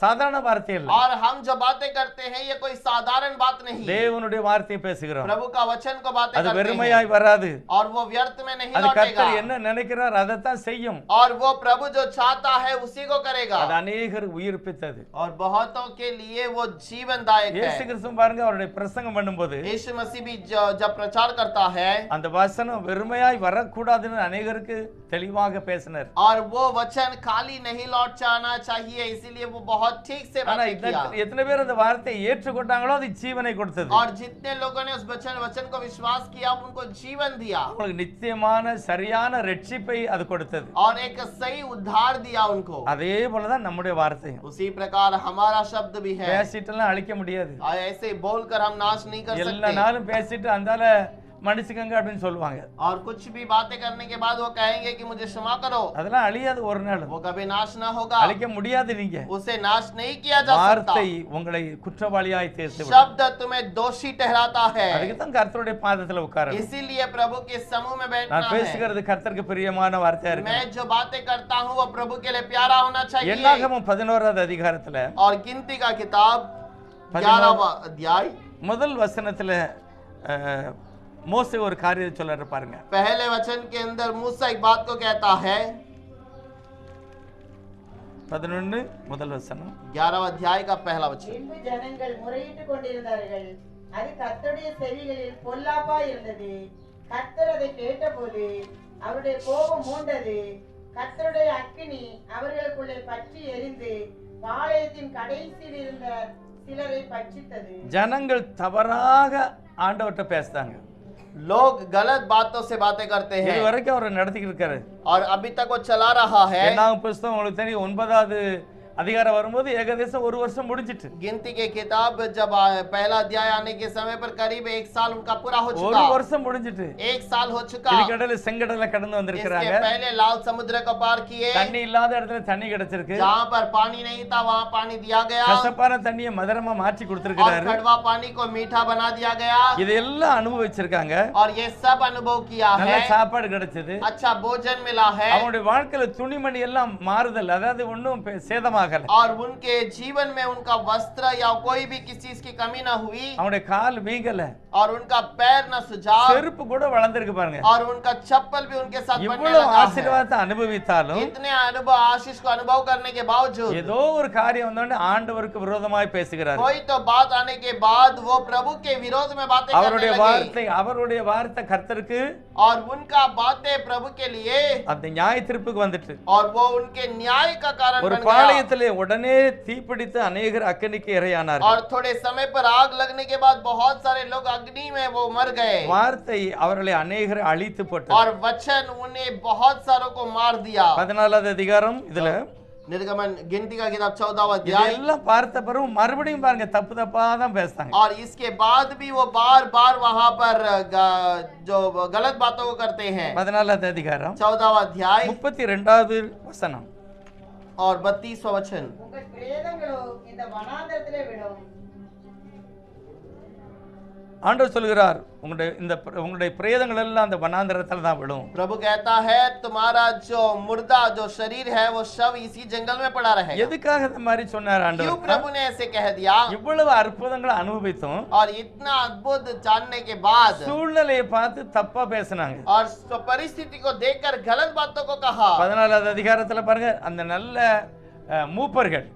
சாதாரண வார்த்தை இல்ல. और हम जो बातें करते हैं ये कोई साधारण बात नहीं। தேவனுடைய வார்த்தையை பேசுகிறோம். प्रभु का वचन को बातें அது करते வெறுமையாய் हैं வராது. और वो व्यर्थ में नहीं அது लौटेगा। கர்த்தர் என்ன நினைக்கிறார் அதைத்தான் செய்யும். और वो प्रभु जो चाहता है उसी को करेगा அது அநேகர் உயிர்ப்பித்தது. और बहुतों के लिए वो जीवनदायक இயேசு है। கிறிஸ்து பாருங்க அவருடைய பிரசங்கம் பண்ணும்போது यीशु मसीह भी जब प्रचार करता है அந்த வசனம் வெறுமையாய் வரக்கூடாதுன்னு அநேகருக்கு தெளிவாக பேசினார். और वो वचन खाली नहीं लौट जाना चाहिए, इसीलिए वो बहुत ठीक से ஆனா बातें किया। எத்தனை பேர் அந்த வார்த்தையை ஏற்றுக்கொண்டாங்களோ அது ஜீவனை கொடுத்தது. और जितने लोगों ने उस वचन को विश्वास किया उनको जीवन दिया அவங்களுக்கு நிச்சயமான சரியான ரட்சிப்பை அது கொடுத்தது. और एक सही उद्धार दिया उनको। அதே போலதான் நம்முடைய வார்த்தை. उसी प्रकार हमारा शब्द भी है। பேசிட்டுலாம் அழிக்க முடியாது. और ऐसे बोलकर हम नाश नहीं कर எல்லா सकते। நாளும் பேசிட்டு அந்தால மன்னிச்சுக்கங்க அப்படின்னு சொல்லுவாங்க. और कुछ भी बातें करने के बाद वो कहेंगे कि मुझे क्षमा करो, அதெல்லாம் அழியாது ஒரு நாள். वो कभी नाश ना होगा। அழிக்க முடியாது. நீங்க उसे नाश नहीं किया जा सकता। வார்த்தை உங்களை குற்றவாளியாய் தீர்த்து शब्द तुम्हें दोषी ठहराता है। அதுக்கு தான் கர்த்தருடைய பாதத்துல உட்காரணும். इसीलिए प्रभु के समूह में बैठना நான் है। பேசுகிறது கர்த்தருக்கு பிரியமான வார்த்தையா இருக்கு. मैं जो बातें करता हूँ वो प्रभु के लिए प्यारा होना चाहिए। என்னாகமம் 11வது அதிகாரத்துல और गिनती का किताब 11वां अध्याय முதல் வசனத்துல மோசே ஒரு காரியத்தை சொல்றாரு பாருங்க. पहले वचन के अंदर मूसा एक बात को कहता है। 11 முதல் வசனம். 11वां अध्याय का पहला वचन। பின்பு ஜனங்கள் முறையிட்டுக் கொண்டிருந்தார்கள். அது கர்த்தருடைய செவிகளில் பொல்லாப்பா இருந்தது. கர்த்தர் அதை கேட்டபோது அவருடைய கோபம் மூண்டது. கர்த்தருடைய அக்கினி அவர்களுக்குள்ளே பற்றி எரிந்து பாளையத்தின் கடைசியில் இருந்த சிலரை பட்சித்தது. ஜனங்கள் தவறாக ஆண்டவர்கிட்ட பேசுறாங்க. लोग गलत बातों से बातें करते இது हैं வரைக்கும் அவர் நடத்திக்கிட்டு இருக்காரு. और अभी तक वो चला रहा है। என்னாகும் புஸ்தகம் உங்களுக்கு தெரியும் 9வது அதிகாரம் வரும்போது ஏகദേശம் ஒரு வருஷம் முடிஞ்சிட்டு. गिनती के किताब जब पहला अध्याय आने के समय पर करीब 1 साल उनका पूरा हो ஒரு चुका। வருஷம் முடிஞ்சிட்டு. 1 साल हो चुका। இதுக்கடல செங்கடல கடந்து इसके வந்திருக்காங்க. पहले लाल समुद्र को पार किए। தண்ணி இல்லாத இடத்துல தண்ணி கிடைச்சிருக்கு. जहाँ पर पानी नहीं था वहाँ पानी दिया गया கசப்பான தண்ணியை மதுரமா மாற்றி और கொடுத்திருக்கிறாரு. कड़वा पानी को मीठा बना दिया गया இதெல்லாம் அனுபவிச்சிருக்காங்க. और ये सब अनुभव किया நல்ல है। சாப்பாடு கிடைச்சது. अच्छा भोजन मिला है அவங்களுடைய வாழ்க்கையில துணிமணி எல்லாம் மாறுதல், அதாவது ஒன்றும் சேதமாகல. और उनके जीवन में उनका वस्त्र या कोई भी किसी चीज की कमी ना हुई அவங்களுடைய கால் வீங்கல. और उनका पैर न सुझा செருப்பு கூட வளர்ந்திருக்கு பாருங்க. और उनका चप्पल भी उनके साथ बनने இவ்வளவு लगा है। ஆசீர்வாதத்தை அனுபவித்தாலும் इतने अनुभव आशीष को अनुभव करने के बावजूद ஏதோ ஒரு காரியம் வந்தோடனே ஆண்டவருக்கு விரோதமாய் பேசுகிறார். कोई तो बात आने के बाद वो प्रभु के विरोध में बातें करने அவருடைய लगे அவருடைய வார்த்தை கர்த்தருக்கு और उनका बातें प्रभु के लिए அந்த நியாய தீர்ப்புக்கு வந்துட்டு और वो उनके न्याय का कारण ஒரு बन गया। பாளையத்திலே உடனே தீப்பிடித்து அநேகர் அக்கினிக்கு இரையானார். और थोड़े समय पर आग लगने के बाद बहुत सारे लोग अग्नि में वो मर गए வார்த்தை அவர்களை அநேகரை அழித்து போட்டது. और वचन उन्हें बहुत सारों को मार दिया। 14வது அதிகாரம் இதுல निर्गमन गिनती का किताब 14वां अध्याय। இதெல்லாம் பார்த்த பிறகு மறுபடியும் பாருங்க தப்பு தப்பா தான் பேசுறாங்க. और इसके बाद भी वो बार बार वहां पर जो गलत बातों को करते हैं। 14வது அதிகாரம் 14वां अध्याय 32வது வசனம். और 32वां वचन। உங்கள் பிரேதங்களோ இந்த வனாந்தரத்திலே விடும். ஆண்டவர் சொல்கிறார் உங்களுடைய பிரேதங்கள் எல்லாம் அந்த வனாந்தரத்தில் தான் விழும். प्रभु कहता है तुम्हारा जो मुर्दा जो शरीर है वो शव इसी जंगल में पड़ा रहेगा। எதுக்காக இந்த மாதிரி சொன்னார் क्यों ஆண்டவர்? प्रभु ने ऐसे कह दिया? இவ்வளவு அற்புதங்களை அனுபவித்தும் और इतना अद्भुत जानने के बाद சூழ்நிலையை பார்த்து தப்பா பேசினாங்க. और परिस्थिति को देखकर गलत बातों को कहा। 14வது அதிகாரத்துல பாருங்க, அந்த நல்ல மூப்பர்கள்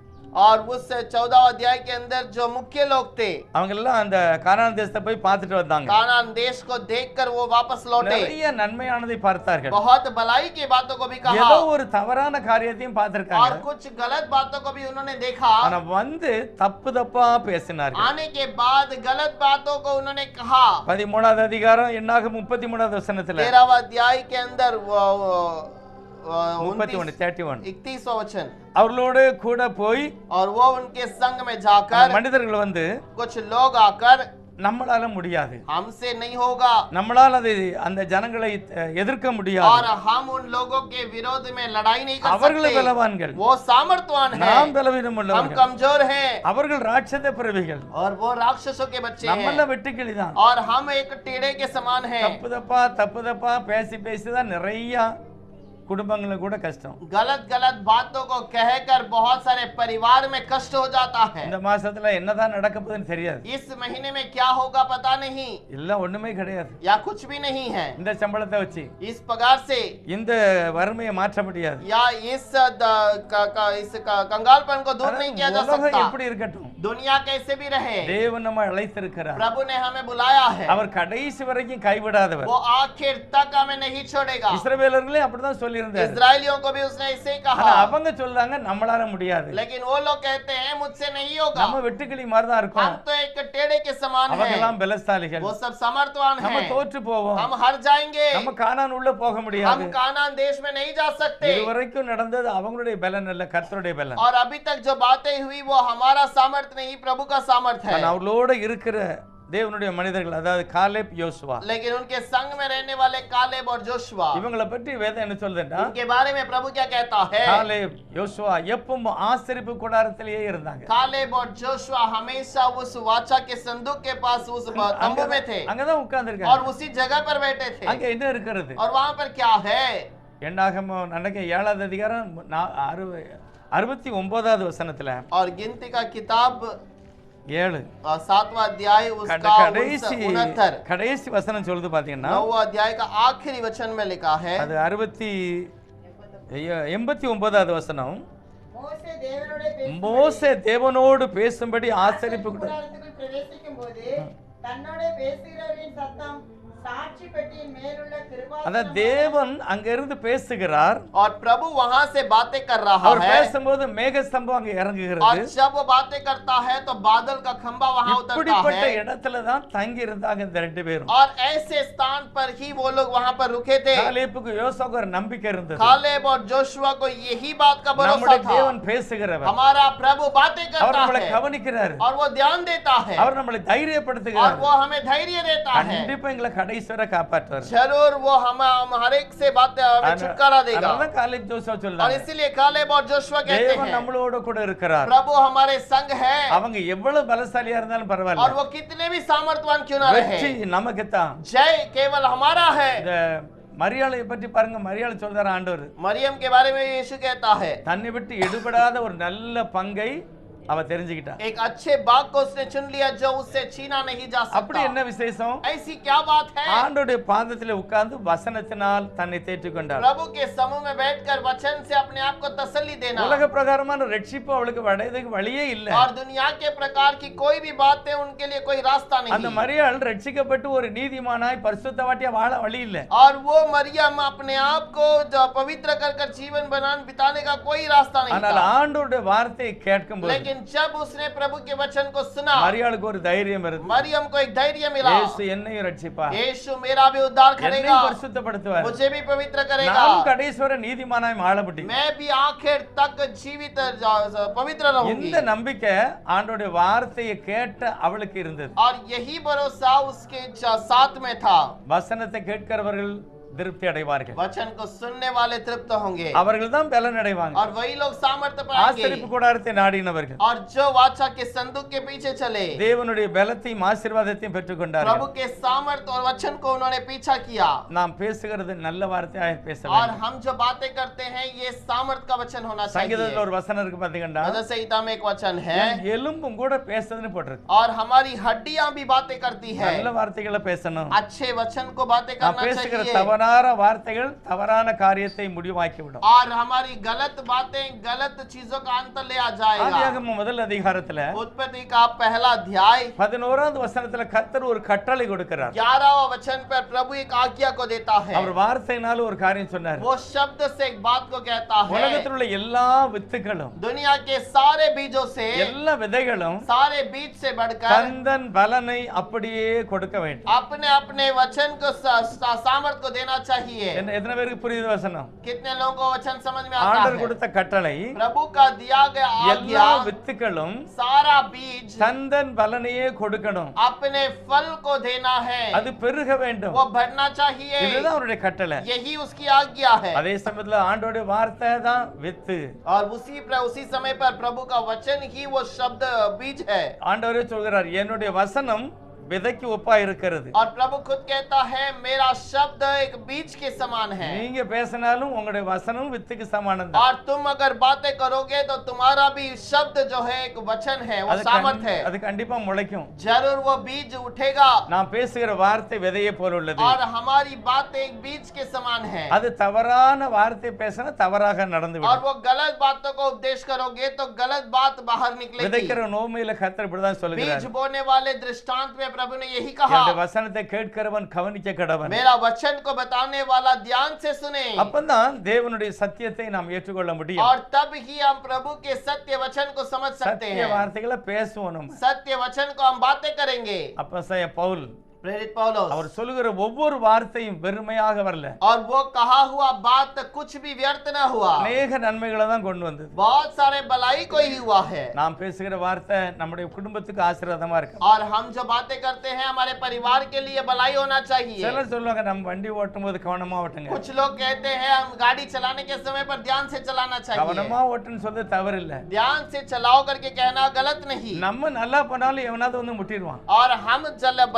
और उस 14 अध्याय के अंदर जो मुख्य लोग थे அவங்க எல்லாம் அந்த கானான் தேசத்தை போய் பார்த்துட்டு வந்தாங்க. कानान देश को देखकर वो वापस लौटे। நிறைய நன்மையானதை பார்த்தார்கள். बहुत भलाई की बातों को भी कहा ஏதோ ஒரு தவறான காரியத்தையும் और பார்த்திருக்காங்க. कुछ गलत बातों को भी उन्होंने देखा। ஆனா வந்து தப்பா பேசினார்கள். आने के बाद गलत बातों को उन्होंने कहा। 13வது அதிகாரம் என்னாகும் 33வது வசனத்துல 13वां अध्याय के अंदर 31 वचन அவர்களோடு கூட போய் और वो उनके संग में जाकर மனிதர்கள் வந்து कुछ लोग आकर நம்மளால முடியாது, हमसे नहीं होगा நம்மளால அந்த ஜனங்களை எதிர்க்க முடியாது, और हम उन लोगों के विरोध में लड़ाई नहीं कर அவர்கள் सकते। பலவான்கள், वो सामर्थ्यवान है, நாம் பலவீனம் हम உள்ளவர்கள், कमजोर हैं, அவர்கள் ராட்சத பிறவிகள், और वो राक्षसों के बच्चे நம்மள हैं, வெட்டுக்கிளிதான். और हम एक टेढ़े के समान हैं। தப்பு பேசிதான் நிறைய குடும்பங்களுக்கு கூட கஷ்டம். गलत गलत बातों को कहकर बहुत सारे परिवार में कष्ट हो जाता है। இந்த மாசத்துல என்னதான் நடக்க போகுதுன்னு தெரியாது. इस महीने में क्या होगा पता नहीं, இல்ல ஒண்ணுமே கிடையாது. या कुछ भी नहीं है। இந்த சம்பளத்தை வச்சு इस पगार से இந்த வறுமையை மாற்ற முடியாது. या इस कंगालपन को दूर नहीं किया जा உலகம் सकता। எப்படி இருக்கட்டும், दुनिया कैसे भी रहे, தேவன் நம்ம அழைத்திருக்கிறார். प्रभु ने हमें बुलाया है। அவர் கடைசி வரைக்கும் கைவிடாதவர். वो आखिर तक हमें नहीं छोड़ेगा। இஸ்ரவேலர்களே அப்படிதான் சொல்லியிருந்தார். इस्राएलियों को भी उसने ऐसे ही ஆனா कहा, அவங்க சொல்றாங்க நம்மளால முடியாது, लेकिन वो लोग कहते हैं मुझसे नहीं होगा, நம்ம வெட்டுக்கிளி மாதிரி தான் हम இருக்கும், तो एक टेढ़े के समान அவங்க हैं, எல்லாம் பலசாலிகள், वो सब समर्थवान நம்ம हैं, தோற்று போவோம், हम हार जाएंगे, நம்ம கானான் உள்ள போக हम முடியாது. कानान देश में नहीं जा सकते। இதுவரைக்கும் நடந்தது அவங்களுடைய பலன் அல்ல, கர்த்தருடைய பலன். और अभी तक जो बातें हुई वो हमारा सामर्थ्य नहीं, प्रभु का सामर्थ्य है। அவளோட இருக்கிற தேவனுடைய மனிதர்கள், அதாவது காலேப், யோசுவா, लेकिन उनके संग में रहने वाले कालेब और जोशुआ, இவங்களை பற்றி வேதம் என்ன சொல்லுதுன்னா, उनके बारे में प्रभु क्या कहता है? காலேப் யோசுவா எப்பவும் ஆசரிப்பு கூடாரத்திலேயே இருந்தாங்க. कालेब और जोशुआ हमेशा उस वाचा के संदूक के पास उस तंबू में थे அங்கதான் और உட்கார்ந்திருக்காங்க. उसी जगह पर बैठे थे। அங்க என்ன இருக்கிறது? और वहां पर क्या है? என்னாகமம் நினைக்க 7வது அதிகாரம் 69வது வசனத்துல और गिनती का किताब 7 7वां अध्याय उसका 69 கடைசி வசனம் சொல்லுது பாத்தீங்கன்னா, 9वां अध्याय का आखिरी वचन में लिखा है, அது 89வது வசனம், மோசே தேவனோடே மோசே தேவனோடு பேசும்படி ஆசரிப்பு கூடாரத்துக்குள் பிரவேசிக்கும் போது தன்னோடே பேசுகிறவரின் சத்தம் சாட்சி பெட்டியின் மேலுள்ள அதான் தேவன் அங்க இருந்து பேசுகிறார். और प्रभु वहां से बातें कर रहा அவர் है, பேசும்போது மேகஸ்தம்பம் அங்க और இறங்குகிறது. जब वो बातें करता है तो बादल का खंबा वहां उतरता இப்படிப்பட்ட है, இடத்துல தான் தங்கி இருந்தாங்க இந்த ரெண்டு பேரும். और ऐसे स्थान पर ही वो लोग वहां पर रुके थे। காலேப்புக்கு யோசுவாவுக்கு ஒரு நம்பிக்கை இருந்தது, कालेब और जोशुआ को यही बात का भरोसा நம்முடைய था, தேவன் பேசுகிறவர், हमारा प्रभु बातें அவர் करता நம்மளை है கவனிக்கிறார், और वो ध्यान देता है அவர் நம்மளை और தைரியப்படுத்துகிறார், वो हमें धैर्य देता है। கண்டிப்பா எங்களை கடைசி வரை காப்பாற்றுவார். जरूर वो हम हर एक से बात हमें छुटकारा देगा। அதனாலதான் காலேப் யோசுவா और சொல்றாங்க, इसीलिए कालेब और जोशुआ कहते தேவன் हैं நம்மளோட கூட இருக்கிறார். प्रभु हमारे संग है, அவங்க எவ்வளவு பலசாலியா இருந்தாலும் और பரவாயில்ல, वो कितने भी सामर्थ्यवान क्यों ना வெற்றி रहे, நமக்கு தான். जय केवल हमारा है। இந்த மரியாளை பற்றி பாருங்க, மரியாள் சொல்றாரு ஆண்டவர், मरियम के बारे में यीशु कहता है, தன்னை விட்டு எடுபடாத ஒரு நல்ல பங்கை அவ தெரிஞ்சுக்கிட்டா. एक अच्छे बाग को उसने चुन लिया जो उससे छीना नहीं जा அப்படி सकता। என்ன விசேஷம்? ऐसी क्या बात है? ஆண்டவருடைய பாதத்திலே உட்கார்ந்து வசனத்தினால் தன்னை தேற்றிக் கொண்டார். प्रभु के समूह में बैठकर वचन से अपने आप को तसल्ली देना। உலக பிரகாரமான ரட்சிப்பு அவளுக்கு வடையதுக்கு வழியே இல்ல. और दुनिया के प्रकार की कोई भी बातें उनके लिए कोई रास्ता அந்த नहीं। மரியாள் ரட்சிக்கப்பட்டு ஒரு நீதிமானாய் பரிசுத்தவாட்டியா வாழ வழி இல்ல. और वो मरियम अपने आप को पवित्र कर जीवन बिताने का कोई रास्ता नहीं ஆனால் था। ஆண்டவருடைய வார்த்தையை கேட்கும்போது लेकिन जब उसने प्रभु के वचन को सुना, மரியாளுக்கு ஒரு தைரியம் இருந்தது. मरियम को एक धैर्य मिला, இயேசு என்னையும் ரட்சிப்பார், यीशु मेरा भी उद्धार करेगा, என்னையும் பரிசுத்தப்படுத்துவார், मुझे भी पवित्र करेगा, நான் கடைசி வரை நீதிமானாய் வாழ முடியும். मैं भी आखिर तक जीवित पवित्र रहूंगी। இந்த நம்பிக்கை ஆண்டவருடைய வார்த்தையை கேட்ட அவளுக்கு இருந்தது. और यही भरोसा उसके साथ में था। வசனத்தை கேட்கிறவர்கள் திருப்தி அடைவார்கள். वचन को सुनने वाले तृप्त होंगे அவர்கள் தான் பலன் அடைவாங்க. और वही लोग सामर्थ्य पाएंगे ஆசரிப்பு கூடாரத்தை நாடினவர்கள் और जो वाचा के संदूक के पीछे चले தேவனுடைய பலத்தையும் ஆசீர்வாதத்தையும் பெற்றுக்கொண்டார்கள். प्रभु के सामर्थ्य और वचन को उन्होंने पीछा किया நாம் பேசுகிறது நல்ல வார்த்தையாக பேச और வேண்டும். हम जो बातें करते हैं ये सामर्थ्य का वचन होना चाहिए। சங்கீதத்துல ஒரு வசனம் இருக்கு பாத்தீங்கன்னா, भजन संहिता में एक वचन है என் எலும்பும் கூட பேசுதுன்னு போட்டிருக்கு. और हमारी हड्डियां भी बातें करती है। நல்ல வார்த்தைகளை பேசணும். अच्छे वचन को बातें நாம் करना பேசுகிற चाहिए தவறான வார்த்தைகள் தவறான காரியத்தை முடிவாக்கி விடும். और हमारी गलत बातें गलत चीजों का अंत ले आ जाएगा। ஆதியாகமம் முதல் அதிகாரத்துல उत्पत्ति का पहला अध्याय 11வது வசனத்துல கர்த்தர் ஒரு கட்டளை கொடுக்கிறார். 11वां वचन पर प्रभु एक आज्ञा को देता है। அவர் வார்த்தையினால ஒரு காரியம் சொன்னார். वो शब्द से एक बात को कहता है, உலகத்தில் உள்ள எல்லா வித்துகளும் दुनिया के सारे बीजों से எல்லா விதைகளும் सारे बीज से बढ़कर தந்தன் பலனை அப்படியே கொடுக்க வேண்டும். अपने अपने वचन को सामर्थ को देना चाहिए। எத்தனை பேருக்கு புரியுது வசனம்? कितने लोगों को वचन समझ में आता ஆண்டவர் है? கொடுத்த கட்டளை प्रभु का दिया गया எல்லா आज्ञा வித்துகளும் सारा बीज தந்தன் பலனையே கொடுக்கணும். अपने फल को देना है, அது பெருக வேண்டும். वो बढ़ना चाहिए। இதுதான் அவருடைய கட்டளை. यही उसकी आज्ञा है। அதே சமயத்துல ஆண்டவருடைய வார்த்தை தான் வித்து. और उसी समय पर प्रभु का वचन ही वो शब्द बीज है। ஆண்டவரே சொல்கிறார், என்னுடைய வசனம் விதைக்கு ஒப்பா இருக்கிறது. और प्रभु खुद कहता है मेरा शब्द एक बीज के समान है। நீங்க பேசினாலும் உங்களுடைய வசனம் வித்துக்கு சமானம் தான். और तुम अगर बातें करोगे तो तुम्हारा भी शब्द जो है एक वचन है, वो सामर्थ है। அது கண்டிப்பா முளைக்கும். जरूर वो बीज उठेगा। நான் பேசுகிற வார்த்தை விதையை போல உள்ளது. और हमारी बात एक बीज के समान है। அது தவறான வார்த்தை பேசினா தவறாக நடந்து और விடும். वो गलत बातों को उपदेश करोगे तो गलत बात बाहर निकलेगी। விதைக்கிற நோமையில கர்த்தர் இப்படிதான் बीज சொல்கிறார். बोने वाले दृष्टांत में प्रभु ने यही कहा, என்னுடைய வசனத்தை கேட்கிறவன் கவனிக்க கடவன். मेरा वचन को बताने वाला ध्यान से सुने। அப்பதான் தேவனுடைய சத்தியத்தை நாம் ஏற்றுக்கொள்ள முடியும். और तब ही हम प्रभु के सत्य वचन को समझ सकते சத்திய हैं। வார்த்தைகளை பேசுவோம் நம்ம. सत्य वचन को हम बातें करेंगे। அப்போஸ்தலன் பவுல் प्रेरित पौलुस, அவர் சொல்லுகிற ஒவ்வொரு வார்த்தையும் வெறுமையாக வரல. और वो कहा हुआ बात कुछ भी व्यर्थ न हुआ, அநேக நன்மைகளை தான் கொண்டு வந்தது. बहुत सारे भलाई को ही हुआ है। நாம் பேசுகிற வார்த்தை நம்முடைய குடும்பத்துக்கு ஆசீர்வாதமா இருக்கு. और हम जो बातें करते हैं हमारे परिवार के लिए भलाई होना चाहिए। சிலர் சொல்லுவாங்க நம்ம வண்டி ஓட்டும் போது கவனமா ஓட்டுங்க. कुछ लोग कहते हैं हम गाड़ी चलाने के समय पर ध्यान से चलाना चाहिए। கவனமா ஓட்டுன்னு சொல்றது தவறு இல்ல. ध्यान से चलाओ करके कहना गलत नहीं। நம்ம நல்லா பண்ணாலும் எவனாவது வந்து முட்டிடுவான். और हम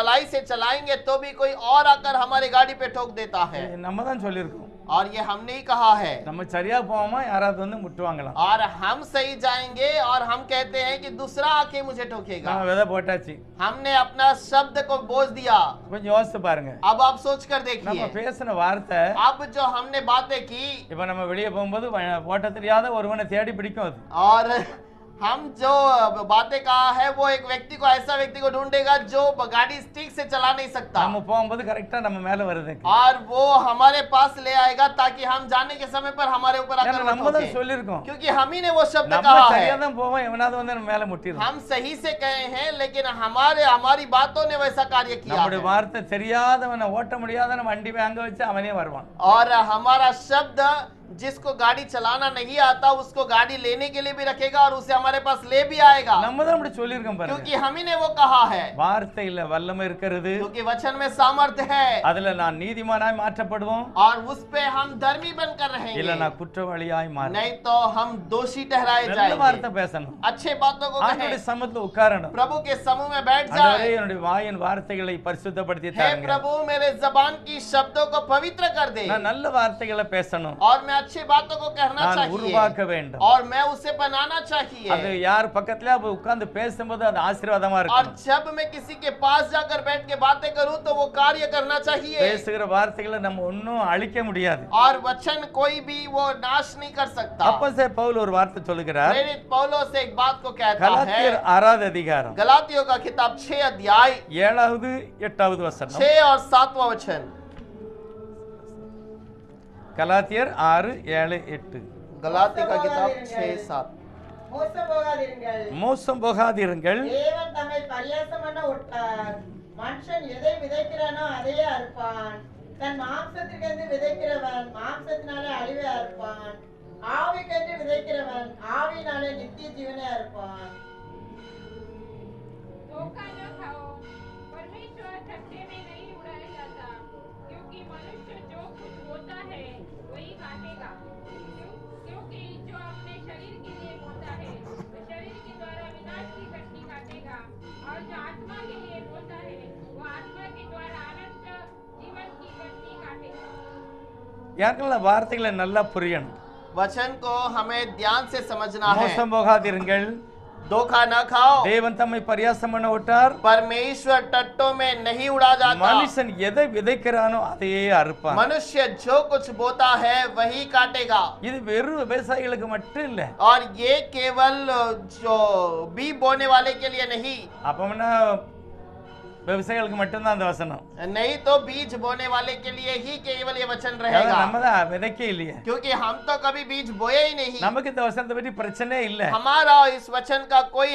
भलाई से चलाएंगे तो भी कोई और आकर हमारी गाड़ी पे ठोक देता है। நம்ம தான் சொல்லியிருக்கோம். और ये हमने ही कहा है। நம்ம சரியா போவோமா யாராவது வந்து முட்டுவாங்களாம். और हम सही जाएंगे और हम कहते हैं कि दूसरा आके मुझे ठोकेगा। நம்ம விதை போட்டாச்சு. हमने अपना शब्द को बोझ दिया। கொஞ்சம் யோசிச்சு பாருங்க. अब आप सोच कर நம்ம देखिए, பேசின வார்த்தை अब जो हमने बातें की, இப்ப நம்ம வெளியே போகும்போது ஓட்ட தெரியாத ஒருவனை தேடி பிடிக்கும் அது. और हम जो बातें कहा है वो एक व्यक्ति को, ऐसा व्यक्ति को ढूंढेगा जो गाड़ी ठीक से चला नहीं सकता, நம்ம போகும்போது கரெக்டா நம்ம மேல வருது. और वो हमारे पास ले आएगा ताकि हम जाने के समय पर हमारे ऊपर आकर ஏன்னா वो நம்ம தான் ठोके। சொல்லியிருக்கோம். क्योंकि हम ही ने वो शब्द நம்ம कहा சரியா है। தான் போவோம், எவனாவது வந்து நம்ம மேல முட்டிடும். हम सही से कहे हैं लेकिन हमारी बातों ने वैसा कार्य किया நம்முடைய है। வார்த்தை தெரியாதவனை ஓட்ட முடியாதவன வண்டி அங்க வச்சு அவனே வருவான். और हमारा शब्द जिसको गाड़ी चलाना नहीं आता उसको गाड़ी लेने के लिए भी रखेगा और उसे हमारे पास ले भी आएगा, நம்ம தான் அப்படி சொல்லியிருக்கோம் பாருங்க. क्योंकि हम ही ने वो कहा है। வார்த்தையில வல்லமை இருக்கிறது. क्योंकि वचन में सामर्थ्य है। அதுல நான் நீதிமானாய் மாற்றப்படுவோம், और उस पे हम धर्मी बनकर இல்ல रहेंगे, நான் குற்றவாளியாய் மாறுவேன். नहीं तो हम दोषी ठहराए நல்ல जाएंगे। வார்த்தை பேசணும். अच्छे बातों को ஆண்டவருடைய कहें, சமூகத்துல உட்காரணும். प्रभु के समूह में बैठ ஆண்டவரே जाए। என்னுடைய வாயின் வார்த்தைகளை பரிசுத்தப்படுத்தி हे தாருங்க. प्रभु मेरे जबान की शब्दों को पवित्र कर दे, நான் நல்ல வார்த்தைகளை பேசணும். और मैं अच्छी बातों को कहना நான் चाहिए, உருவாக்க வேண்டும். और मैं उसे बनाना அது चाहिए। யார் பக்கத்துல உட்கார்ந்து பேசும்போது அது ஆசீர்வாதமா और இருக்கும். जब मैं किसी के पास जाकर बैठ के बातें करूं तो वो कार्य करना चाहिए। பேசுகிற வார்த்தைகளை நம்ம ஒன்னும் அழிக்க முடியாது. और वचन कोई भी वो नाश नहीं कर सकता। அப்போஸ்தலன் பவுல் ஒரு வார்த்தை சொல்லுகிறார். प्रेरित पौलुस एक बात को कहता கலாத்தியர் है, 6வது அதிகாரம் गलातियों का किताब 6 अध्याय 7வது 8வது வசனம். 6 और 7वां वचन। கலாத்தியர் 6 7 8. गलाती का किताब 6 7। மோசம் போகாதிருங்கள். மோசம் போகாதிருங்கள். தேவன் தம்மை பரியாசம் பண்ண விட்டார். மனுஷன் எதை விதைக்கிறானோ அதையே அறுப்பான். தன் மாம்சத்திற்கென்று விதைக்கிறவன் மாம்சத்தினாலே அழிவை அறுப்பான். ஆவிக்கென்று விதைக்கிறவன் ஆவியினாலே நித்திய ஜீவனை அறுப்பான். धोखा न खाओ, परमेश्वर सत्य में नहीं उड़ाया जाता, क्योंकि क्योंकि मनुष्य जो कुछ बोता है वही काटेगा। क्योंकि जो अपने शरीर के लिए बोता है वो शरीर के द्वारा विनाश की कटनी काटेगा, और जो आत्मा के लिए बोता है वो आत्मा के द्वारा अनंत जीवन की कटनी काटेगा। யாருக்கெல்லாம் வார்த்தைகளை நல்லா புரியணும். वचन को हमें ध्यान से समझना है। மோசம் போகாதீர்கள். धोखा न खाओ। தேவன் தம்மை பரியாசம் பண்ண விட்டார். परमेश्वर टट्टों में नहीं उड़ा जाता। மனுஷன் எதை விதைக்கிறானோ அதையே அறுப்பான். मनुष्य जो कुछ बोता है वही काटेगा। இது வெறும் விவசாயிகளுக்கு மட்டும் இல்ல. और ये केवल जो बीज बोने वाले के लिए नहीं। அப்பம்னா விவசாயிகளுக்கு மட்டும்தான் அந்த வசனம். नहीं तो बीज बोने वाले के लिए ही केवल ये वचन रहेगा। நம்ம தான் விதைக்கே இல்லையே. क्योंकि हम तो कभी बीज बोए ही नहीं। நமக்கு இந்த வசனத்தை பற்றி பிரச்சனை இல்ல. हमारा इस वचन का कोई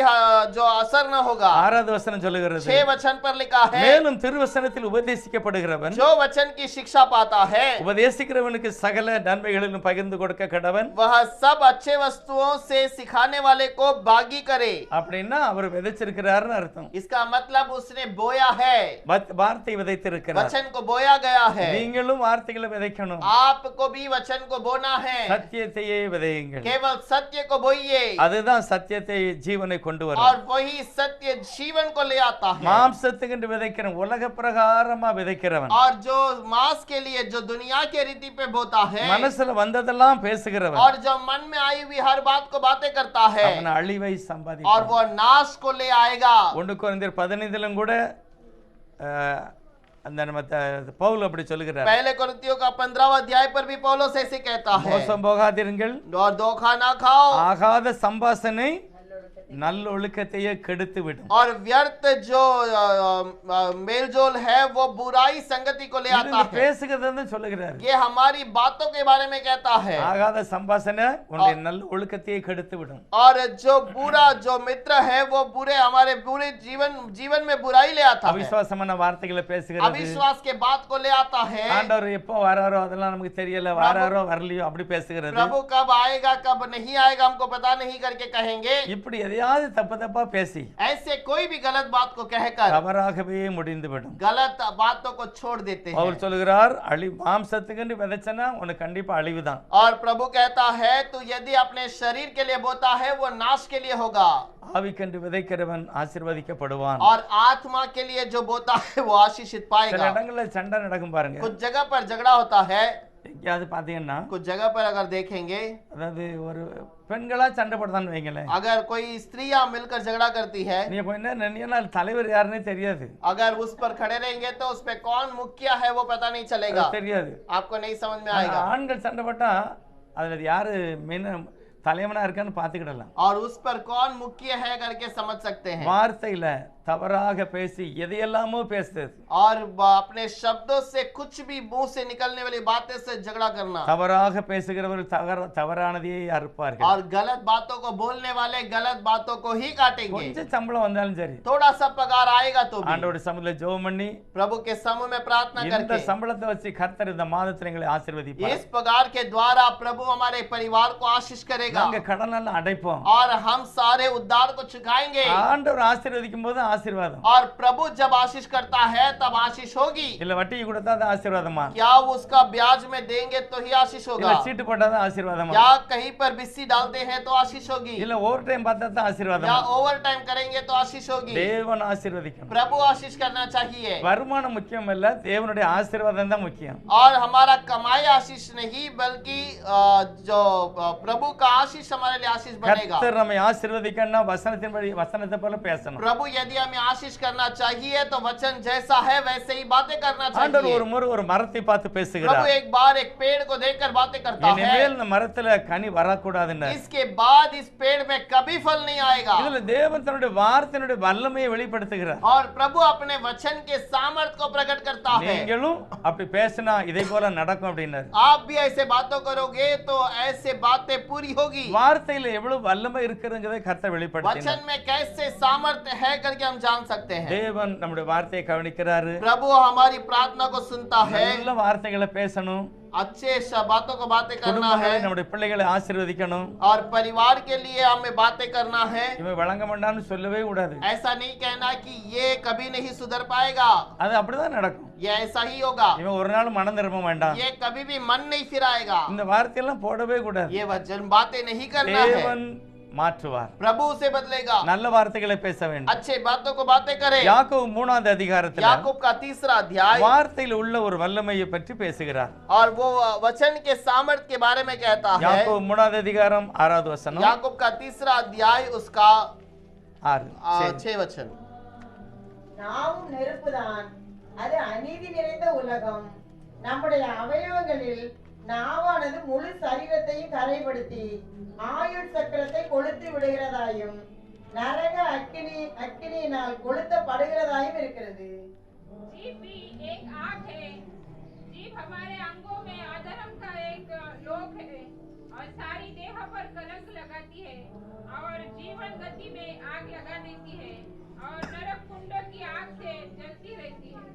जो असर न होगा। 6வது வசனம் சொல்லுகிறது, 6 वचन पर लिखा है, மேலும் திருவசனத்தில் உபதேசிக்கப்படுகிறவன் जो वचन की शिक्षा पाता है உபதேசிக்கிறவனுக்கு சகல நன்மைகளிலும் பகிர்ந்து கொடுக்க கடவன், वह सब अच्छे वस्तुओं से सिखाने वाले को भागी करे। அப்படின்னா அவர் விதைச்சிருக்கிறார்னு அர்த்தம். इसका मतलब उसने बोया है, வார்த்தை விதைத்திருக்கிறார். वचन को बोया गया है। நீங்களும் வார்த்தைகளை விதைக்கணும். आपको भी वचन को बोना है। சத்தியத்தையே விதையுங்கள். केवल सत्य को बोइए, அதுதான் சத்தியத்தை ஜீவனை கொண்டு வரும். और वही सत्य जीवन को ले आता है। மாம்சத்துக்கு விதைக்கிறவன் உலக பிரகாரமா விதைக்கிறவன், और जो मांस के लिए जो दुनिया के रीति पे बोता है, மனசுல வந்ததெல்லாம் பேசுகிறவன், और जो मन में आई हुई हर बात को बातें करता है, அவன் அழிவை और சம்பாதிப்பான். वो नाश को ले आएगा। 1 கொரிந்தியர் 15 கூட அந்த நம்ம பவுல் அப்படி சொல்லுகிறார். पहले कोरिन्थियों का 15वां अध्याय पर भी पौलुस ऐसे कहता है, மோசம் போகாதீர்கள், और धोखा ना खाओ, ஆகாத சம்பாஷணை நல்லொழுக்கத்தையே கெடுத்து விடும். और व्यर्थ जो मेलजोल है वो बुराई संगति को ले आता है। பேசுகிறதுன்னு சொல்லுகிறார். ये हमारी बातों के बारे में कहता है। ஆகாத சம்பாஷணை உன்னுடைய நல்ல ஒழுக்கத்தையே கெடுத்து விடும். और जो बुरा जो मित्र है वो बुरे हमारे बुरे जीवन में बुराई ले आता है। அவிசுவாசமான வார்த்தைகளை பேசுகிறது. अविश्वास के बात को ले आता है। ஆண்டவர் எப்போ வராரோ அதெல்லாம் நமக்கு தெரியல, வராரோ வரலையோ அப்படி பேசுகிறது. प्रभु कब आएगा कब नहीं आएगा हमको पता नहीं करके कहेंगे। இப்படி எதையாவது தப்பா பேசி ऐसे कोई भी गलत बात को कहकर தவறாகவே முடிந்து விடும். गलत बातों को छोड़ देते हैं। அவர் சொல்கிறார், மாம்சத்துக்கு விதைச்சனா உனக்கு கண்டிப்பா அழிவுதான். और प्रभु कहता है तू यदि अपने शरीर के लिए बोता है वो नाश के लिए होगा, ஆவிக்கென்று விதைக்கிறவன் ஆசீர்வதிக்கப்படுவான். और आत्मा के लिए जो बोता है वो आशीषित சில पाएगा। இடங்கள்ல சண்டை நடக்கும் பாருங்க. कुछ जगह पर झगड़ा होता है, எங்கேயாவது பாத்தீங்கன்னா कुछ जगह पर अगर देखेंगे, அதாவது ஒரு பெண்களா சண்டை போடுதான்னு வைங்களேன், अगर कोई स्त्रियां मिलकर झगड़ा करती है, நீ கொஞ்ச நேரம் நின்னா தலைவர் யாருன்னே தெரியாது. अगर उस पर खड़े रहेंगे तो उस पे कौन मुखिया है वो पता नहीं चलेगा, தெரியாது. आपको नहीं समझ में आएगा। ஆண்கள் சண்டை போட்டா அதுல யாரு மெயின் தலைவனா இருக்கான்னு பாத்துக்கிடலாம். और उस पर कौन मुखिया है करके समझ सकते हैं। வார்த்தையில தவறாக பேசி எதையெல்லாமோ பேசுறது, और अपने शब्दों से कुछ भी मुंह से निकलने वाली बातें से झगड़ा करना, தவறாக பேசுகிறவர்கள் தவறானதையே அறுப்பார்கள். और गलत बातों को बोलने वाले गलत बातों को ही काटेंगे। கொஞ்சம் சம்பளம் வந்தாலும் சரி, थोड़ा सा पगार आएगा तो भी ஆண்டவருடைய சமூகத்துல ஜெபம் பண்ணி प्रभु के समूह में प्रार्थना இந்த करके சம்பளத்தை வச்சு கர்த்தர் இந்த மாதத்துல எங்களை ஆசீர்வதிப்பார். इस पगार के द्वारा प्रभु हमारे परिवार को आशीष करेगा, நாங்க கடனெல்லாம் அடைப்போம். और हम सारे उद्धार को चुकाएंगे। ஆண்டவர் ஆசீர்வதிக்கும் போது ஆசீர்வாதம், और प्रभु जब आशीष करता है तब आशीष होगी। இல்ல வட்டி கொடுத்தா அது ஆசீர்வாதமா, क्या उसका ब्याज में देंगे तो ही आशीष இல்ல होगा, சீட்டு போட்டா தான் ஆசீர்வாதமா, या कहीं पर बिस्सी डालते हैं तो आशीष होगी, இல்ல ஓவர் டைம் பார்த்தா தான் या ஆசீர்வாதமா. ओवर टाइम करेंगे तो आशीष होगी। தேவன் ஆசீர்வதிக்கணும். प्रभु आशीष करना चाहिए, வருமானம் முக்கியம் இல்ல, தேவனுடைய ஆசீர்வாதம் தான் முக்கியம். और हमारा कमाई आशीष नहीं बल्कि जो प्रभु का आशीष हमारे लिए आशीष बनेगा। கர்த்தர் நம்மை ஆசீர்வதிக்கணும்னா வசனத்தை போல பேசணும். प्रभु यदि हमें आशीष करना चाहिए तो वचन जैसा है वैसे ही बातें करना ஆண்டவர் चाहिए। ஒரு முறை ஒரு மரத்தை பார்த்து प्रभु பேசுகிறார். एक बार एक पेड़ को देखकर बातें करता है, இனிமேல் இந்த மரத்துல கனி வரக்கூடாதுன்னு. इसके बाद इस पेड़ में कभी फल नहीं आएगा। இதுல தேவன் தன்னுடைய வார்த்தையினுடைய வல்லமையை வெளிப்படுத்துகிறார். और प्रभु अपने वचन के सामर्थ को प्रकट करता है। நீங்களும் அப்படி பேசினா இதே போல நடக்கும் அப்படின்னாரு. आप भी ऐसे बातों करोगे तो ऐसे बातें पूरी होगी। வார்த்தையில எவ்வளவு வல்லமை இருக்குங்கிறதை கர்த்தர் வெளிப்படுத்தினார். वचन में कैसे सामर्थ्य है करके हम जान सकते हैं। தேவன் நம்முடைய வார்த்தையை கவனிக்கிறாரு. प्रभु हमारी प्रार्थना को सुनता है। நல்ல வார்த்தைகளை பேசணும். अच्छे बातों को बातें करना குடும்பங்களை है நம்முடைய பிள்ளைகளை ஆசீர்வதிக்கணும். और परिवार के लिए हमें बातें करना है। இவன் வழங்க மாட்டான்னு சொல்லவே கூடாது. ऐसा नहीं कहना कि ये कभी नहीं सुधर पाएगा, அது அப்படிதான் நடக்கும். ये ऐसा ही होगा, இவன் ஒரு நாள் மனம் திரும்ப வேண்டாம். ये कभी भी मन नहीं फिराएगा, இந்த வார்த்தையெல்லாம் போடவே கூடாது. ये वचन बातें नहीं करना है। தேவன் மாற்றுவார். प्रभु उसे बदलेगा, நல்ல வார்த்தைகளை பேச வேண்டும். अच्छे बातों को बातें करे। யாக்கோபு 3வது அதிகாரத்தில் याकूब का 3रा अध्याय வார்த்தையில் உள்ள ஒரு வல்லமையை பற்றி பேசுகிறார். और वो वचन के सामर्थ के बारे में कहता है। யாக்கோபு 3வது அதிகாரம் 6வது வசனம். याकूब का 3रा अध्याय उसका 6. 6 वचन। நாவும் நெருப்புதான், அது அநீதி நிறைந்த உலகம். நம்முடைய அவயவங்களில் நாவானது முழு சரீரத்தையும் கரைப்படுத்தி ஆயுள் சக்கரத்தை கொளுத்தி விடுகிறதாயும் நரக அக்கினியினால் கொளுத்தப்படுகிறதாயும் இருக்கிறது. जीभ भी एक आग है। जीभ हमारे अंगों में अधर्म का एक लोक है और सारी देह पर कलंक लगाती है और जीवन गति में आग लगा देती है और नरक कुंड की आग से जलती रहती है।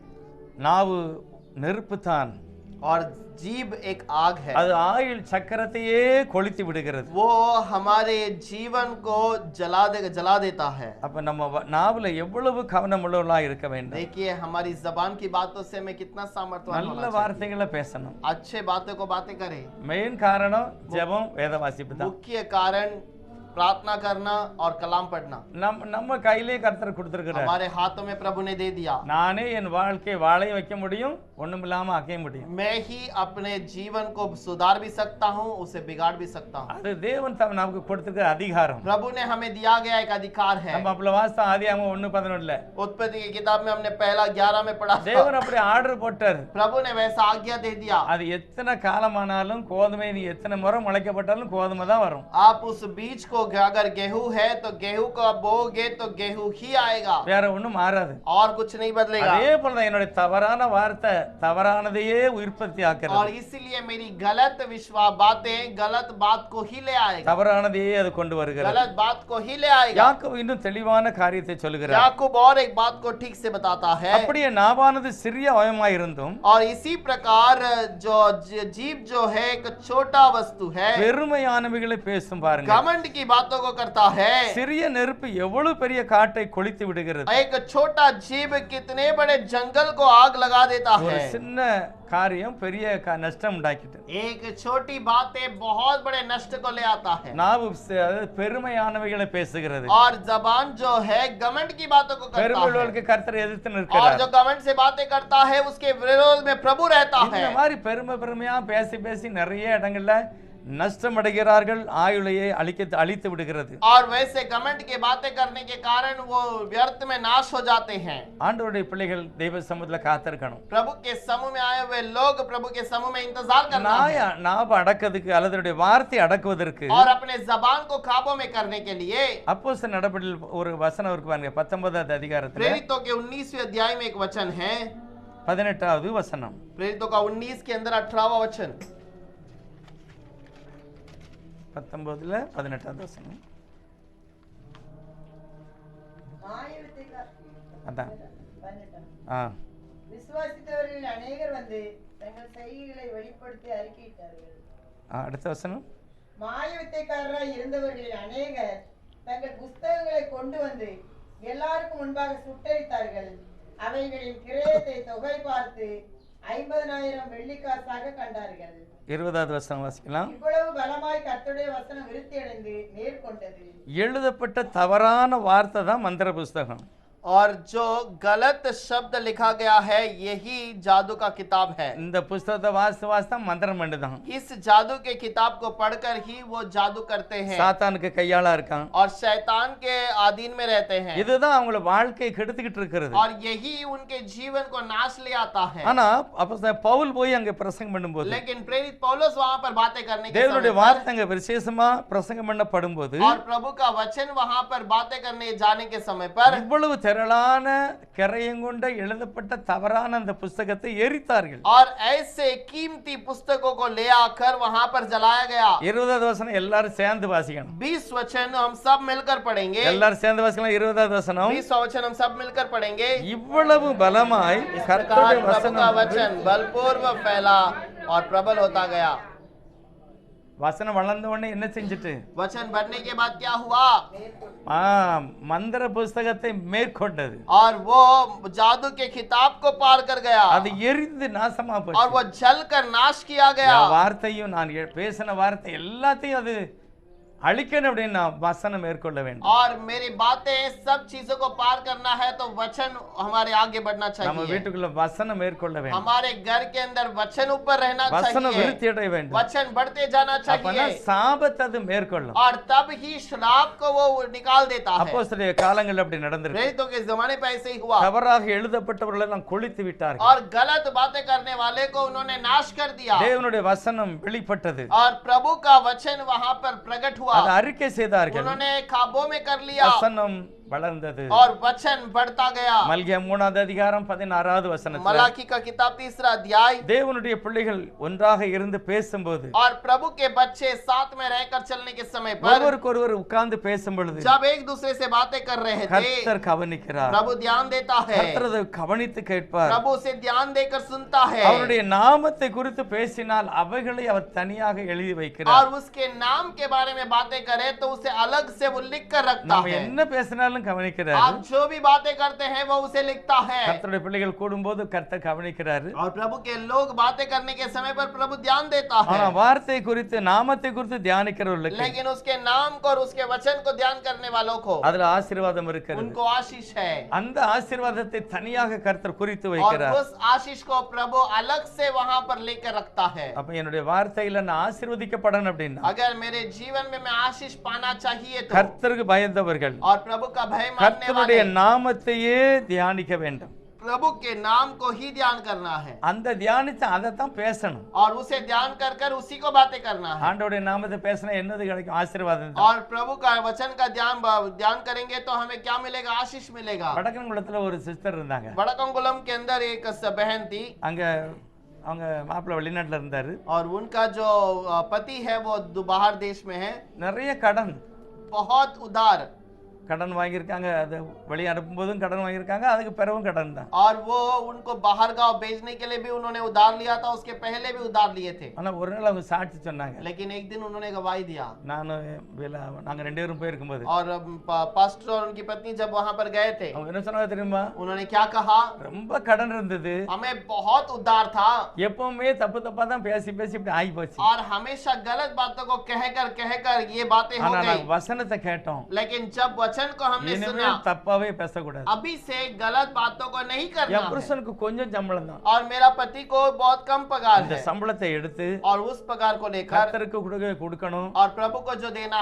நாவு நெருப்பு தான். और जीभ एक आग है, அது ஆயுள் சக்கரத்தையே கொளுத்தி விடுகிறது. वो हमारे जीवन को जला देता है। அப்ப நம்ம நாவுல எவ்வளவு கவனம் உள்ளவர்களா இருக்க வேண்டும். देखिए हमारी जबान की बातों से हमें कितना सामर्थ्यवान நல்ல होना चाहिए। வார்த்தைகளை பேசணும். अच्छे बातों को बातें करें। மெயின் காரணம் ஜெபம் வேத வாசிப்பு தான். मुख्य कारण प्रार्थना करना और कलाम पढ़ना நம்ம கையிலே கர்த்தர் கொடுத்திருக்கிறார். हमारे हाथों में प्रभु ने दे दिया। நானே என் வாழ்க்கை வாழை வைக்க முடியும், ஒண்ணுமில்லாம ஆக்க முடியும். मैं ही अपने जीवन को सुधार भी सकता हूँ, उसे बिगाड़ भी सकता हूँ। அது தேவன் நமக்கு கொடுத்திருக்கிற அதிகாரம். प्रभु ने हमें दिया गया एक अधिकार है। நம்ம அப்பல வாசித்தோம் ஆதியாகமம் 1:11. उत्पत्ति की किताब में हमने पहला 11 में पढ़ा था। தேவன் அப்படி ஆர்டர் போட்டார். प्रभु ने वैसा आज्ञा दे दिया। அது எத்தனை காலமானாலும் கோதுமை நீ எத்தனை முறை முளைக்கப்பட்டாலும் கோதுமை தான் வரும். आप उस बीज को अगर गेहूं है तो गेहूं को बोओगे तो गेहूं ही आएगा, வேற ஒண்ணும் மாறாது. और कुछ नहीं बदलेगा। அதே போலதான் என்னுடைய தவறான வார்த்தை தவறானதையே உற்பத்தி और ஆக்குறது. इसीलिए मेरी गलत विश्वास बातें गलत बात को ही ले आएगा, தவறானதையே அது கொண்டு வருகிறது. गलत बात को ही ले आएगा। யாக்கோபு இன்னும் தெளிவான காரியத்தை சொல்லுகிறார். याकूब और एक बात को ठीक से बताता है। அப்படியே நாவானது சிறிய அவயமாய் இருந்தும் और इसी प्रकार जो जीव जो है एक छोटा वस्तु है, பெருமையானவைகளை பேசும் பாருங்க. घमंड की बातों को करता है। சிறிய நெருப்பு எவ்வளவு பெரிய காட்டை கொளுத்தி விடுகிறது. एक छोटा जीव कितने बड़े जंगल को आग लगा देता ஒரு है। சின்ன காரியம் பெரிய நஷ்டம் உண்டாக்கிட்டு. एक छोटी बात बहुत बड़े नष्ट को ले आता है। நாவு பெருமையானவைகளை பேசுகிறது. और जबान जो है घमंड की बातों को करता है, பெருமையுள்ளவர்களுக்கு கர்த்தர் எதிர்த்து और நிற்கிறார். जो घमंड से बातें करता है उसके विरोध में प्रभु रहता है। இந்த மாதிரி பெருமையா பேசி பேசி நிறைய இடங்கள்ல நஷ்டம் அடைகிறார்கள். ஆயுளையே அழித்து விடுகிறது. और वैसे घमंड के बातें करने के कारण वो व्यर्थ में नाश हो जाते हैं। ஆண்டவருடைய பிள்ளைகள் தெய்வ சமூகத்துல காத்திருக்கணும். प्रभु के समूह में आए हुए लोग प्रभु के समूह में इंतजार करना है। நாவ அடக்கிறதுக்கு அல்லது வார்த்தை அடக்குவதற்கு और अपने जबान को काबू में करने के लिए அப்போஸ்தலர் நடபடியில் ஒரு வசனம் இருக்கு பாருங்க. 19வது அதிகாரத்துல प्रेरितों के 19वें अध्याय में एक वचन है। 18வது வசனம். प्रेरितों का 19 के अंदर 18वां वचन। 19ல 18வது வசனம். அதான் விசுவாசித்தவர்களில் அநேகர் வந்து தங்கள் செய்கைகளை வெளிப்படுத்தி அறிக்கையிட்டார்கள். அடுத்த வசனம். மாய வித்தைக்காரராய் இருந்தவர்களில் அநேகர் தங்கள் புஸ்தகங்களை கொண்டு வந்து எல்லாருக்கும் முன்பாக சுட்டரித்தார்கள். அவைகளின் கிரயத்தை தொகை பார்த்து 50,000 வெள்ளிக்காசாக கண்டார்கள். 20வது வசனம் வாசிக்கலாம். இவ்வளவு பலமாய் கர்த்தருடைய வசனம் விருத்தி அடைந்து மேற்கொண்டது. எழுதப்பட்ட தவறான வார்த்தை தான் மந்திர புஸ்தகம். और जो गलत शब्द लिखा गया है यही जादू का किताब है। இந்த புஸ்தகத்தை வாசித்தா மந்திரம் பண்ணுதான். इस जादू के किताब को पढ़कर ही वो जादू करते हैं சாத்தானுக்கு கையாளா இருக்கான். और शैतान के अधीन में रहते हैं। இதுதான் அவங்கள வாழ்க்கையை கெடுத்துக்கிட்டு இருக்கிறது. और यही उनके जीवन को नाश ले आता है। ஆனா அப்போஸ்தலர் பவுல் போய் அங்க பிரசங்கம் பண்ணும்போது, लेकिन प्रेरित पौलुस वहां पर बातें करने के தேவனுடைய समय வார்த்தை அங்க விசேஷமா பிரசங்கம் பண்ணப்படும்போது, और प्रभु का वचन वहां पर बातें करने जाने के समय पर இவ்வளவு திரளான கரையங்கொண்ட எழுதப்பட்ட தவறான அந்த புஸ்தகத்தை எரித்தார்கள். और ऐसे कीमती पुस्तकों को ले आकर वहां पर जलाया गया। 20வது வசனம் எல்லாரும் சேர்ந்து வாசிக்கணும். 20 वचन हम सब मिलकर पढ़ेंगे। எல்லாரும் சேர்ந்து வாசிக்கலாம். 20வது வசனம். 20 वचन हम सब मिलकर पढ़ेंगे। இவ்வளவு பலமாய் इस प्रकार கர்த்தருடைய प्रभु का வசனம் वचन बलपूर्वक फैला और प्रबल होता गया। வசனம் வளர்ந்த உடனே என்ன செஞ்சுட்டு वचन बढ़ने के बाद क्या हुआ? மந்திர புஸ்தகத்தை மேற்கொண்டது और वो जादू के खिताब को पार कर गया அது எரிந்து நாசமா और போச்சு वो जल कर नाश किया गया। வார்த்தையும் நான் பேசின வார்த்தை எல்லாத்தையும் அது அழிக்கணும் அப்படின்னு நான் வசனம் மேற்கொள்ள வேண்டும் और मेरी बातें सब चीजों को पार करना है तो वचन हमारे आगे बढ़ना நம்ம चाहिए। வீட்டுக்குள்ள வசனம் மேற்கொள்ள வேண்டும் हमारे घर के अंदर वचन ऊपर रहना வசனம் चाहिए, விருத்தி அடைய வேண்டும் वचन बढ़ते जाना அப்பனா चाहिए சாபத்தை அது மேற்கொள்ளும் और तब ही श्राप को वो निकाल देता है। அப்போஸ்தலருடைய காலங்கள் அப்படி நடந்திருக்கு प्रेरितों के जमाने पे ऐसे ही हुआ தவறாக எழுதப்பட்டவர்களை எல்லாம் கொளுத்து விட்டார்கள் और गलत बातें करने वाले को उन्होंने नाश कर दिया தேவனுடைய வசனம் வெளிப்பட்டது और प्रभु का वचन वहां पर प्रकट हुआ। அதை அறிக்கை செய்தார்கள் उन्होंने खाबों में कर लिया வசனம் வளர்ந்தது और वचन बढ़ता गया। மல்கியா 3வது அதிகாரம் 16வது வசனத்துல मलाकी का किताब 3रा अध्याय தேவனுடைய பிள்ளைகள் ஒன்றாக இருந்து பேசும்போது और प्रभु के बच्चे साथ में रहकर चलने के समय पर ஒருவருக்கொருவர் உட்கார்ந்து பேசும் பொழுது जब एक दूसरे से बातें कर रहे थे கர்த்தர் கவனிக்கிறார் प्रभु ध्यान देता है, கர்த்தர் அதை கவனித்து கேட்பார் प्रभु उसे ध्यान देकर सुनता है அவருடைய நாமத்தை குறித்து பேசினால் அவைகளை அவர் தனியாக எழுதி வைக்கிறார் और उसके नाम के बारे में बातें करे तो उसे अलग से वो लिख कर रखता நம்ம है। என்ன பேசினாலும் கவனிக்கிறார் आप जो भी बातें करते हैं वो उसे लिखता है கர்த்தருடைய பிள்ளைகள் கூடும்போது கர்த்தர் கவனிக்கிறாரு और प्रभु के लोग बातें करने के समय पर प्रभु ध्यान देता है। ஆனா வார்த்தை குறித்து நாமத்தை குறித்து தியானிக்கிறவர்களுக்கு लेकिन उसके नाम को और उसके वचन को ध्यान करने वालों को அதுல ஆசீர்வாதம் இருக்கிறது उनको आशीष है அந்த ஆசீர்வாதத்தை தனியாக கர்த்தர் குறித்து और வைக்கிறார் उस आशीष को प्रभु अलग से वहां पर लेकर रखता है। அப்ப என்னுடைய வார்த்தையில நான் ஆசீர்வதிக்கப்படணும் அப்படின்னா अगर मेरे जीवन में मैं आशीष पाना चाहिए तो கர்த்தருக்கு பயந்தவர்கள் और प्रभु का भय मानने கர்த்தருடைய वाले நாமத்தையே தியானிக்க வேண்டும் प्रभु के नाम को ही ध्यान करना है அந்த தியானிச்சு அதை தான் பேசணும் और उसे ध्यान कर कर उसी को बातें करना है। ஆண்டவருடைய நாமத்தை பேசினா என்னது கிடைக்கும் ஆசீர்வாதம் தான் और प्रभु का वचन का ध्यान करेंगे तो हमें क्या मिलेगा? आशीष मिलेगा। வடக்கன்குளத்துல ஒரு சிஸ்டர் இருந்தாங்க बड़कंगुलम के अंदर एक बहन थी அங்க அவங்க மாப்பிள்ளை வெளிநாட்டுல இருந்தாரு और उनका जो पति है वो बाहर देश में है। நிறைய கடன் बहुत उदार கடன் வாங்கியிருக்காங்க அது வெளியே அனுப்பும்போதும் கடன் வாங்கியிருக்காங்க அதுக்கு பிறகும் கடன் தான் और वो उनको बाहर गांव भेजने के लिए भी उन्होंने उधार लिया था, उसके पहले भी उधार लिए थे। ஆனா ஒரு நாள் அவங்க சாட்சி சொன்னாங்க लेकिन एक दिन उन्होंने गवाही दिया நாங்க 2 பேரும் போயிருக்கும்போது और पास्टर और उनकी पत्नी जब वहां पर गए थे அவங்க என்ன சொன்னாங்க தெரியுமா उन्होंने क्या कहा? ரொம்ப கடன் இருந்தது हमें बहुत उधार था எப்பவுமே தப்பு தப்பா தான் பேசி பேசி இப்படி ஆகி போச்சு और हमेशा गलत बातों को कहकर ये बातें हो ஆனா गई। நாங்க வசனத்தை கேட்டோம் लेकिन जब वचन को हमने सुना இனிமேல் தப்பாவே பேசக்கூடாது अभी से गलत बातों को नहीं करना என் है। புருஷனுக்கு கொஞ்சம் சம்பளம் தான் और मेरा पति को बहुत कम पगार இந்த है சம்பளத்தை எடுத்து और उस पगार को लेकर கர்த்தருக்கு கொடுக்கணும் और प्रभु को जो देना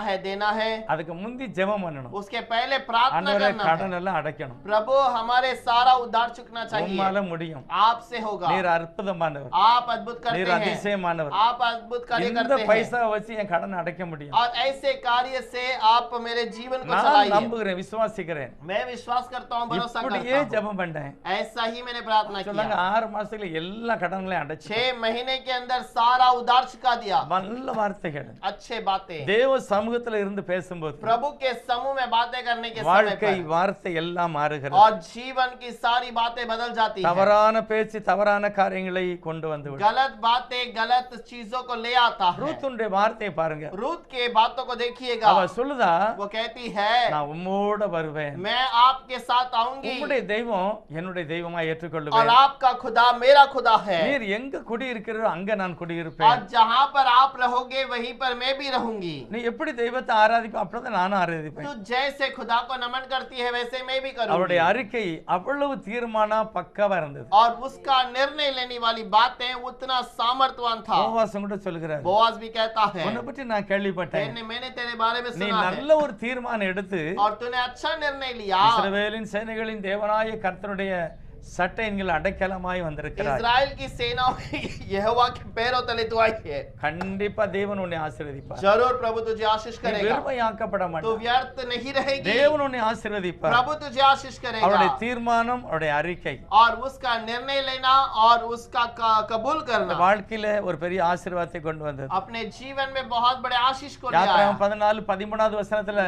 है அதுக்கு முந்தி ஜெபம் பண்ணணும் उसके पहले प्रार्थना ஆண்டவரே करना கடன் है। எல்லாம் அடைக்கணும் प्रभु हमारे सारा उधार चुकना चाहिए। உம்மால முடியும் आपसे होगा। நீர் அற்புதமானவர் आप अद्भुत करते நீர் हैं। அதிசயமானவர் आप अद्भुत कार्य இந்த करते हैं பைசா வச்சு என் கடன் அடைக்க முடியும் और ऐसे कार्य से आप मेरे जीवन को நான் चलाइए। நம்புகிறேன் விசுவாசிக்கிறேன் मैं विश्वास करता हूँ, भरोसा இப்படியே करता हूँ। ஜெபம் பண்ணேன் ऐसा ही मैंने प्रार्थना சொன்னாங்க किया। 6 மாசத்துல எல்லா கடன்களையும் அடைச்சு 6 महीने के अंदर सारा उधार चुका दिया। நல்ல வார்த்தைகள் अच्छे बातें தேவ சமூகத்துல இருந்து பேசும்போது प्रभु के समूह में बातें करने के समय வாழ்க்கை पर வார்த்தை எல்லாம் மாறுகிறது और जीवन की सारी बातें बदल जाती है। தவறான பேச்சு தவறான காரியங்களை கொண்டு வந்து விடும் गलत बातें गलत चीजों को ले आता है। ரூத்துடைய வார்த்தையை பாருங்க रूत के बातों को देखिएगा। அவ சொல்லுதா वो कहती है நான் உம்மோட வருவேன் मैं आपके साथ आऊंगी உம்முடைய தெய்வம் என்னுடைய தெய்வமா और ஏற்றுக்கொள்ளுவேன் आपका खुदा मेरा खुदा है நீர் எங்க குடி இருக்கிறோ அங்க நான் குடியிருப்பேன் और जहाँ पर आप रहोगे वहीं पर मैं भी रहूंगी। நீ எப்படி தெய்வத்தை ஆராதிப்போ அப்படிதான் நானும் ஆராதிப்பேன் तो जैसे खुदा को नमन करती है वैसे मैं भी அவருடைய करूंगी। அறிக்கை அவ்வளவு தீர்மானா பக்காவா இருந்தது और उसका निर्णय लेने वाली बातें उतना सामर्थ्यवान था। உபவாசம் கூட சொல்லுகிறார் बोआज भी कहता है உன்னை பற்றி நான் கேள்விப்பட்டேன் मैंने तेरे बारे में நீ सुना है நல்ல ஒரு தீர்மானம் எடுத்து और तूने अच्छा निर्णय लिया। இஸ்ரவேலின் சேனைகளின் தேவனாய கர்த்தருடைய சட்டைகள் அடைக்கலமாய் வந்திருக்கிறாய் इजराइल की सेनाओं यहोवा के पैरों तले तू आई है। கண்டிப்பா தேவன் உன்னை ஆசீர்வதிப்பார் जरूर प्रभु तुझे आशीष நீ करेगा। வெறுமையாக்கப்பட तू மாட்டாய் व्यर्थ नहीं रहेगी। தேவன் உன்னை ஆசீர்வதிப்பார் प्रभु तुझे आशीष करेगा। அவருடைய தீர்மானம் அவருடைய அறிக்கை और उसका निर्णय लेना और उसका कबूल இந்த करना வாழ்க்கையில ஒரு பெரிய ஆசீர்வாதத்தை கொண்டு வந்தது अपने जीवन में बहुत बड़े आशीष को ले आया। யாத்திராகமம் 14-13வது வசனத்துல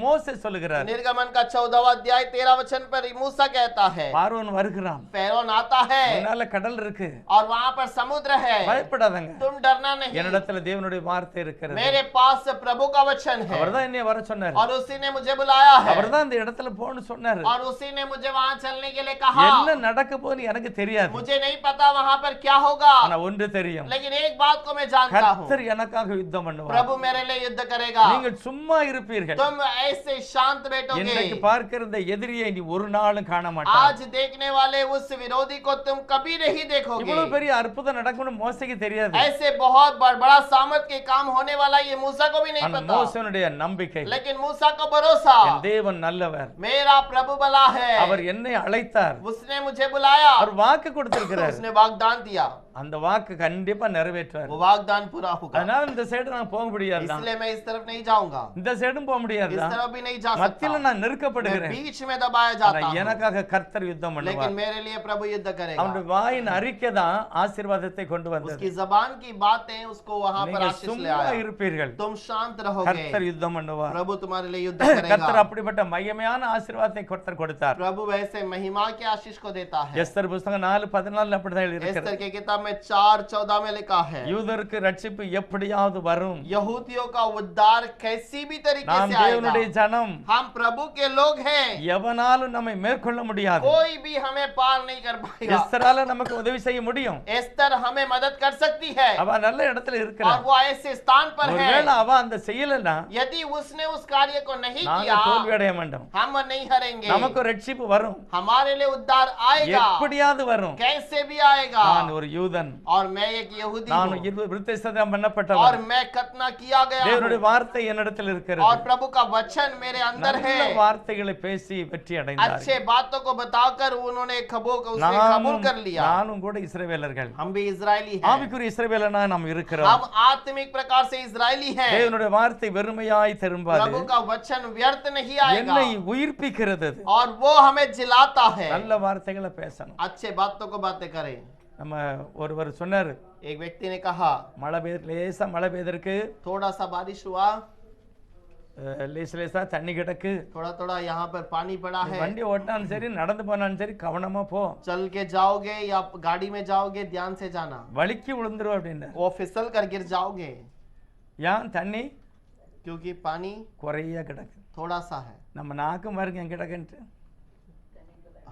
மோசே சொல்லுகிறார் निर्गमन का 14वां अध्याय 13 वचन पर मूसा कहता है பார்வோன் வருகிறார் வருகிறான். फैरौन आता है முன்னால கடல் இருக்கு, और वहां पर समुद्र है, பயப்படாதங்க, तुम डरना नहीं, என்னிடத்துல தேவனுடைய வார்த்தை இருக்கிறது. मेरे पास प्रभु का वचन है, அவர்தான் என்னை வர சொன்னார், और उसी ने मुझे बुलाया है, அவர்தான் இந்த இடத்துல போன்னு சொன்னார். और उसी ने मुझे वहां चलने के लिए कहा। என்ன நடக்க போகுதுன்னு எனக்கு தெரியாது, मुझे नहीं पता वहां पर क्या होगा, ஆனா ஒன்று தெரியும், लेकिन एक बात को मैं जानता हूँ, கர்த்தர் எனக்காக யுத்தம் பண்ணுவார். प्रभु मेरे लिए युद्ध करेगा। நீங்கள் சும்மா இருப்பீர்கள். तुम ऐसे शांत बैठोगे। இன்றைக்கு பார்க்கிற இந்த எதிரியை நீ ஒரு நாளும் காண மாட்டாய். आज देखने वाले उस विरोधी को तुम कभी नहीं देखोगे। இவ்வளவு பெரிய அற்புதம் நடக்கும்னு மோசேக்கு தெரியாது, ऐसे बहुत बड़ा सामर्थ के काम होने वाला ये मूसा को भी नहीं ஆனா पता, மோசேனுடைய நம்பிக்கை, लेकिन मूसा का भरोसा, என் தேவன் நல்லவர், मेरा प्रभु भला है, அவர் என்னை அழைத்தார், उसने मुझे बुलाया, அவர் வாக்கு கொடுத்திருக்கிறார், उसने वाग्दान दिया, அந்த வாக்கு கண்டிப்பா நிறைவேற்றுவார். वो वाग्दान पूरा होगा। அதனால இந்த சைடு நான் போக முடியாது, इसलिए मैं इस तरफ नहीं जाऊंगा, இந்த சைடும் போக முடியாது, इस तरफ भी नहीं जा सकता, மத்தியில நான் मैं நெருக்கப்படுகிறேன். बीच में दबाया ஆனா जाता हूं, எனக்காக கர்த்தர் யுத்தம் लेकिन பண்ணுவார். मेरे लिए प्रभु युद्ध करेगा। அவனுடைய வாயின் அறிக்கை தான் ஆசீர்வாதத்தை கொண்டு வந்தது. उसकी जबान की बातें उसको वहां पर நீங்க आशीष ले சும்மா आया। இருப்பீர்கள், तुम शांत रहोगे, கர்த்தர் யுத்தம் பண்ணுவார். प्रभु तुम्हारे लिए युद्ध கர்த்தர் करेगा। அப்படிப்பட்ட மகிமையான ஆசீர்வாதத்தை கர்த்தர் கொடுத்தார். प्रभु वैसे महिमा के आशीष को देता है। எஸ்தர் புத்தகம் 4:14 அப்படிதான் எழுதி एस्तर இருக்கிறது. के किताब में 4:14 में लिखा है, யூதருக்கு ரட்சிப்பு எப்படியாவது வரும், यहूदियों का उद्धार कैसी भी तरीके நாம் से आएगा। தேவனுடைய ஜனம், हम प्रभु के लोग हैं, எவனாலும் நம்மை மேற்கொள்ள முடியாது. कोई भी हमें पार नहीं कर पाएगा। எஸ்தரால நமக்கு உதவி செய்ய முடியும், एस्तर हमें मदद कर सकती है, அவ நல்ல இடத்துல और இருக்கிறார். वो ऐसे स्थान पर है, ஒருவேளை அவ அந்த செய்யலன்னா यदि उसने उस कार्य को नहीं நாங்க किया, தோல்வி அடைய மாட்டோம். हम नहीं हारेंगे, நமக்கு ரட்சிப்பு வரும், हमारे लिए उद्धार आएगा, எப்படியாவது வரும். कैसे भी आएगा। நான் ஒரு யூதன், और मैं एक यहूदी நான் हूँ, விருத்தசேதனம் और பண்ணப்பட்டவன். मैं खतना किया गया தேவனுடைய हूँ, வார்த்தை என்னிடத்தில் இருக்கிறது. और प्रभु का वचन मेरे अंदर நல்ல है। வார்த்தைகளை பேசி வெற்றி அடைந்தார்கள். अच्छे बातों को बताकर उन्होंने उसे कबूल कर लिया। நானும் கூட இஸ்ரவேலர்கள், हम भी इजरायली हैं, ஆவிக்குரிய இஸ்ரவேலனா நாம் இருக்கிறோம். हम आत्मिक प्रकार से इजरायली हैं। தேவனுடைய வார்த்தை வெறுமையாய் திரும்பாது, प्रभु का वचन व्यर्थ नहीं आएगा, என்னை உயிர்ப்பிக்கிறது. और वो हमें जिलाता है। நல்ல வார்த்தைகளை பேசணும். अच्छे बातों को बातें करें। நம்ம ஒருவர் சொன்னாரு, एक व्यक्ति ने कहा, மழை பெய்ய லேசா மழை பெய்தற்கு, थोड़ा सा बारिश हुआ, லேசா தண்ணி கிடக்கு, थोड़ा थोड़ा यहाँ पर पानी पड़ा है, வண்டி ஓட்டினாலும் சரி நடந்து போனாலும் சரி கவனமா போ, चल के जाओगे या गाड़ी में जाओगे ध्यान से जाना, வலிக்கு விழுந்துரும் அப்படின்னா. वो फिसल कर गिर जाओगे, ஏன் தண்ணி क्योंकि पानी குறையா கிடக்கு. थोड़ा सा है। நம்ம நாக்கும் பாருங்க எங்க கிடக்குன்ட்டு,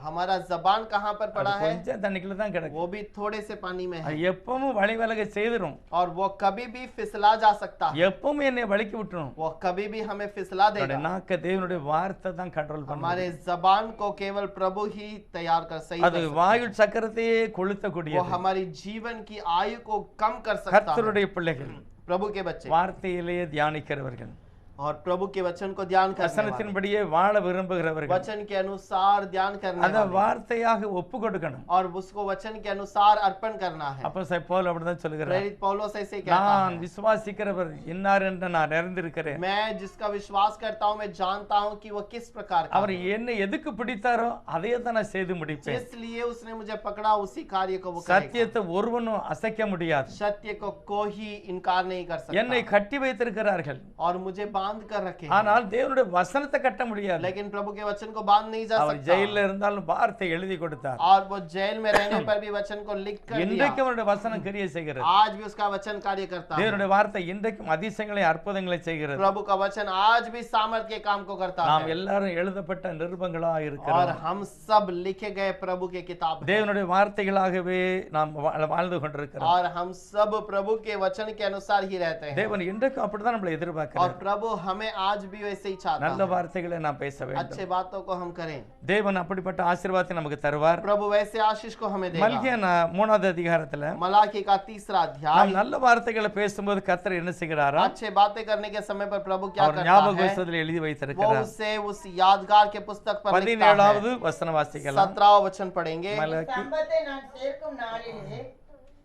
हमारा जबान कहाँ पर पड़ा है, கொஞ்சம் தண்ணிக்குள்ள தான் கிடக்கு. वो भी थोड़े से पानी में है, அது எப்பவும் வழி விலக செய்திரும், और वो कभी भी फिसला जा सकता है, எப்பவும் என்னை வலிக்கு விட்டுரும். वो कभी भी हमें फिसला என்னுடைய देगा। நாக்க தேவனுடைய வார்த்தை தான் கண்ட்ரோல் பண்ணும். हमारे जबान को केवल प्रभु ही तैयार कर सही அது कर सकता வாயுள் சக்கரத்தையே है। वो கொளுத்தக்கூடியது. हमारी जीवन की आयु को कम कर सकता है। கர்த்தருடைய பிள்ளைகள், प्रभु के बच्चे வார்த்தையிலேயே தியானிக்கிறவர்கள், और प्रभु के वचन को ध्यान करने वाले, வசனத்தின்படியே வாழ விரும்புகிறவர்கள், वचन के अनुसार ध्यान करने அந்த वाले, வார்த்தையாக ஒப்பு கொடுக்கணும். और उसको वचन के अनुसार अर्पण करना है। அப்போஸ்தலன் பவுல் அப்படிதான் சொல்லுகிறார், प्रेरित पौलुस ऐसे कहता நான் है, விசுவாசிக்கிறவர் இன்னார் என்று நான் அறிந்திருக்கிறேன். मैं जिसका विश्वास करता हूँ मैं जानता हूँ कि वो किस प्रकार का அவர் है। என்னை எதுக்கு பிடித்தாரோ அதையே தான் நான் செய்து முடிப்பேன். इसलिए उसने मुझे पकड़ा, उसी कार्य को वो करेगा। சத்தியத்தை ஒருவனும் அசைக்க முடியாது. सत्य को कोई इनकार नहीं कर என்னை सकता, கட்டி வைத்திருக்கிறார்கள், और मुझे बांध कर रखे हैं। ஆனால் தேவனுடைய வசனத்தை கட்ட முடியாது. लेकिन प्रभु के वचन को बांध नहीं जा அவர் सकता, ஜெயில இருந்தாலும் வார்த்தை எழுதி கொடுத்தார். और वो जेल में रहने पर भी वचन को लिख कर இன்றைக்கு दिया। அவருடைய வசனம் கிரியை செய்கிறது. आज भी उसका वचन कार्य करता है। தேவனுடைய வார்த்தை இன்றைக்கும் அதிசயங்களை அற்புதங்களை செய்கிறது. प्रभु का वचन आज भी सामर्थ के काम को करता நாம் है, எல்லாரும் எழுதப்பட்ட நிருபங்களா और இருக்கிறோம். हम सब लिखे गए प्रभु के किताब हैं। தேவனுடைய வார்த்தைகளாகவே நாம் வாழ்ந்து கொண்டிருக்கிறோம். और हम सब प्रभु के वचन के अनुसार ही रहते हैं, தேவன் இன்றைக்கும் அப்படிதான் நம்மளை और எதிர்பார்க்கிறார். प्रभु हमें आज भी वैसे ही चाहता நல்ல है। வார்த்தைகளை நாம் பேச வேண்டும். अच्छे बातों को हम करें, தேவன் அப்படிப்பட்ட ஆசீர்வாதத்தை நமக்கு தருவார். प्रभु वैसे आशीष को हमें देगा। மல்கியா 3வது அதிகாரத்துல मलाकी का 3रा अध्याय, நாம் நல்ல வார்த்தைகளை பேசும்போது கர்த்தர் என்ன செய்கிறாரா, अच्छे बातें करने के समय पर प्रभु क्या அவர் करता ஞாபக है, புத்தகத்தில் எழுதி वो வைத்திருக்கிறார். उसे उस यादगार के पुस्तक पर लिखता है। 17வது வசனம் வாசிக்கலாம். 17वां वचन पढ़ेंगे। மலாக்கி சம்பத்தை நான் சேர்க்கும் நாளிலே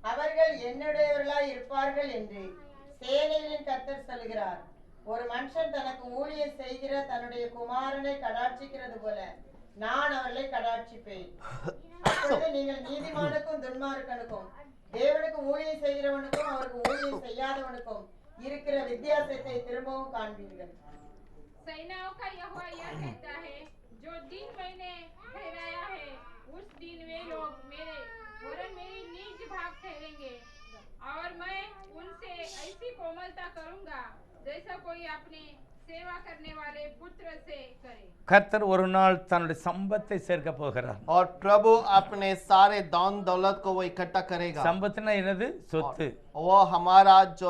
அவர்கள் என்னுடையவர்களாய் இருப்பார்கள் என்று சேனைகளின் கர்த்தர் சொல்கிறார். ஒரு மனுஷன் தனக்கு ஊழியம் செய்கிற தன்னுடைய குமாரனை கடாட்சிக்கிறது போல நான் அவர்களை கடாட்சிப்பேன். அப்பொழுது நீங்கள் நீதிமானுக்கும் துன்மார்க்கனுக்கும் தேவனுக்கு ஊழியம் செய்கிறவனுக்கும் அவருக்கு ஊழியம் செய்யாதவனுக்கும் இருக்கிற வித்தியாசத்தை திரும்பவும் காண்பீர்கள். सेनाओं का यहोवा यह कहता है, जो दिन मैंने ठहराया है उस दिन वे लोग मेरे वरन मेरी निज भाग ठहरेंगे और मैं उनसे ऐसी कोमलता करूंगा जैसा कोई अपने सेवा करने वाले पुत्र से करे। கர்த்தர் ஒரு நாள் தன்னுடைய சம்பத்தை சேர்க்க போகிறார். और प्रभु अपने सारे दान दौलत को वो इकट्ठा करेगा। சம்பத்துனா என்னது? சொத்து. वो हमारा जो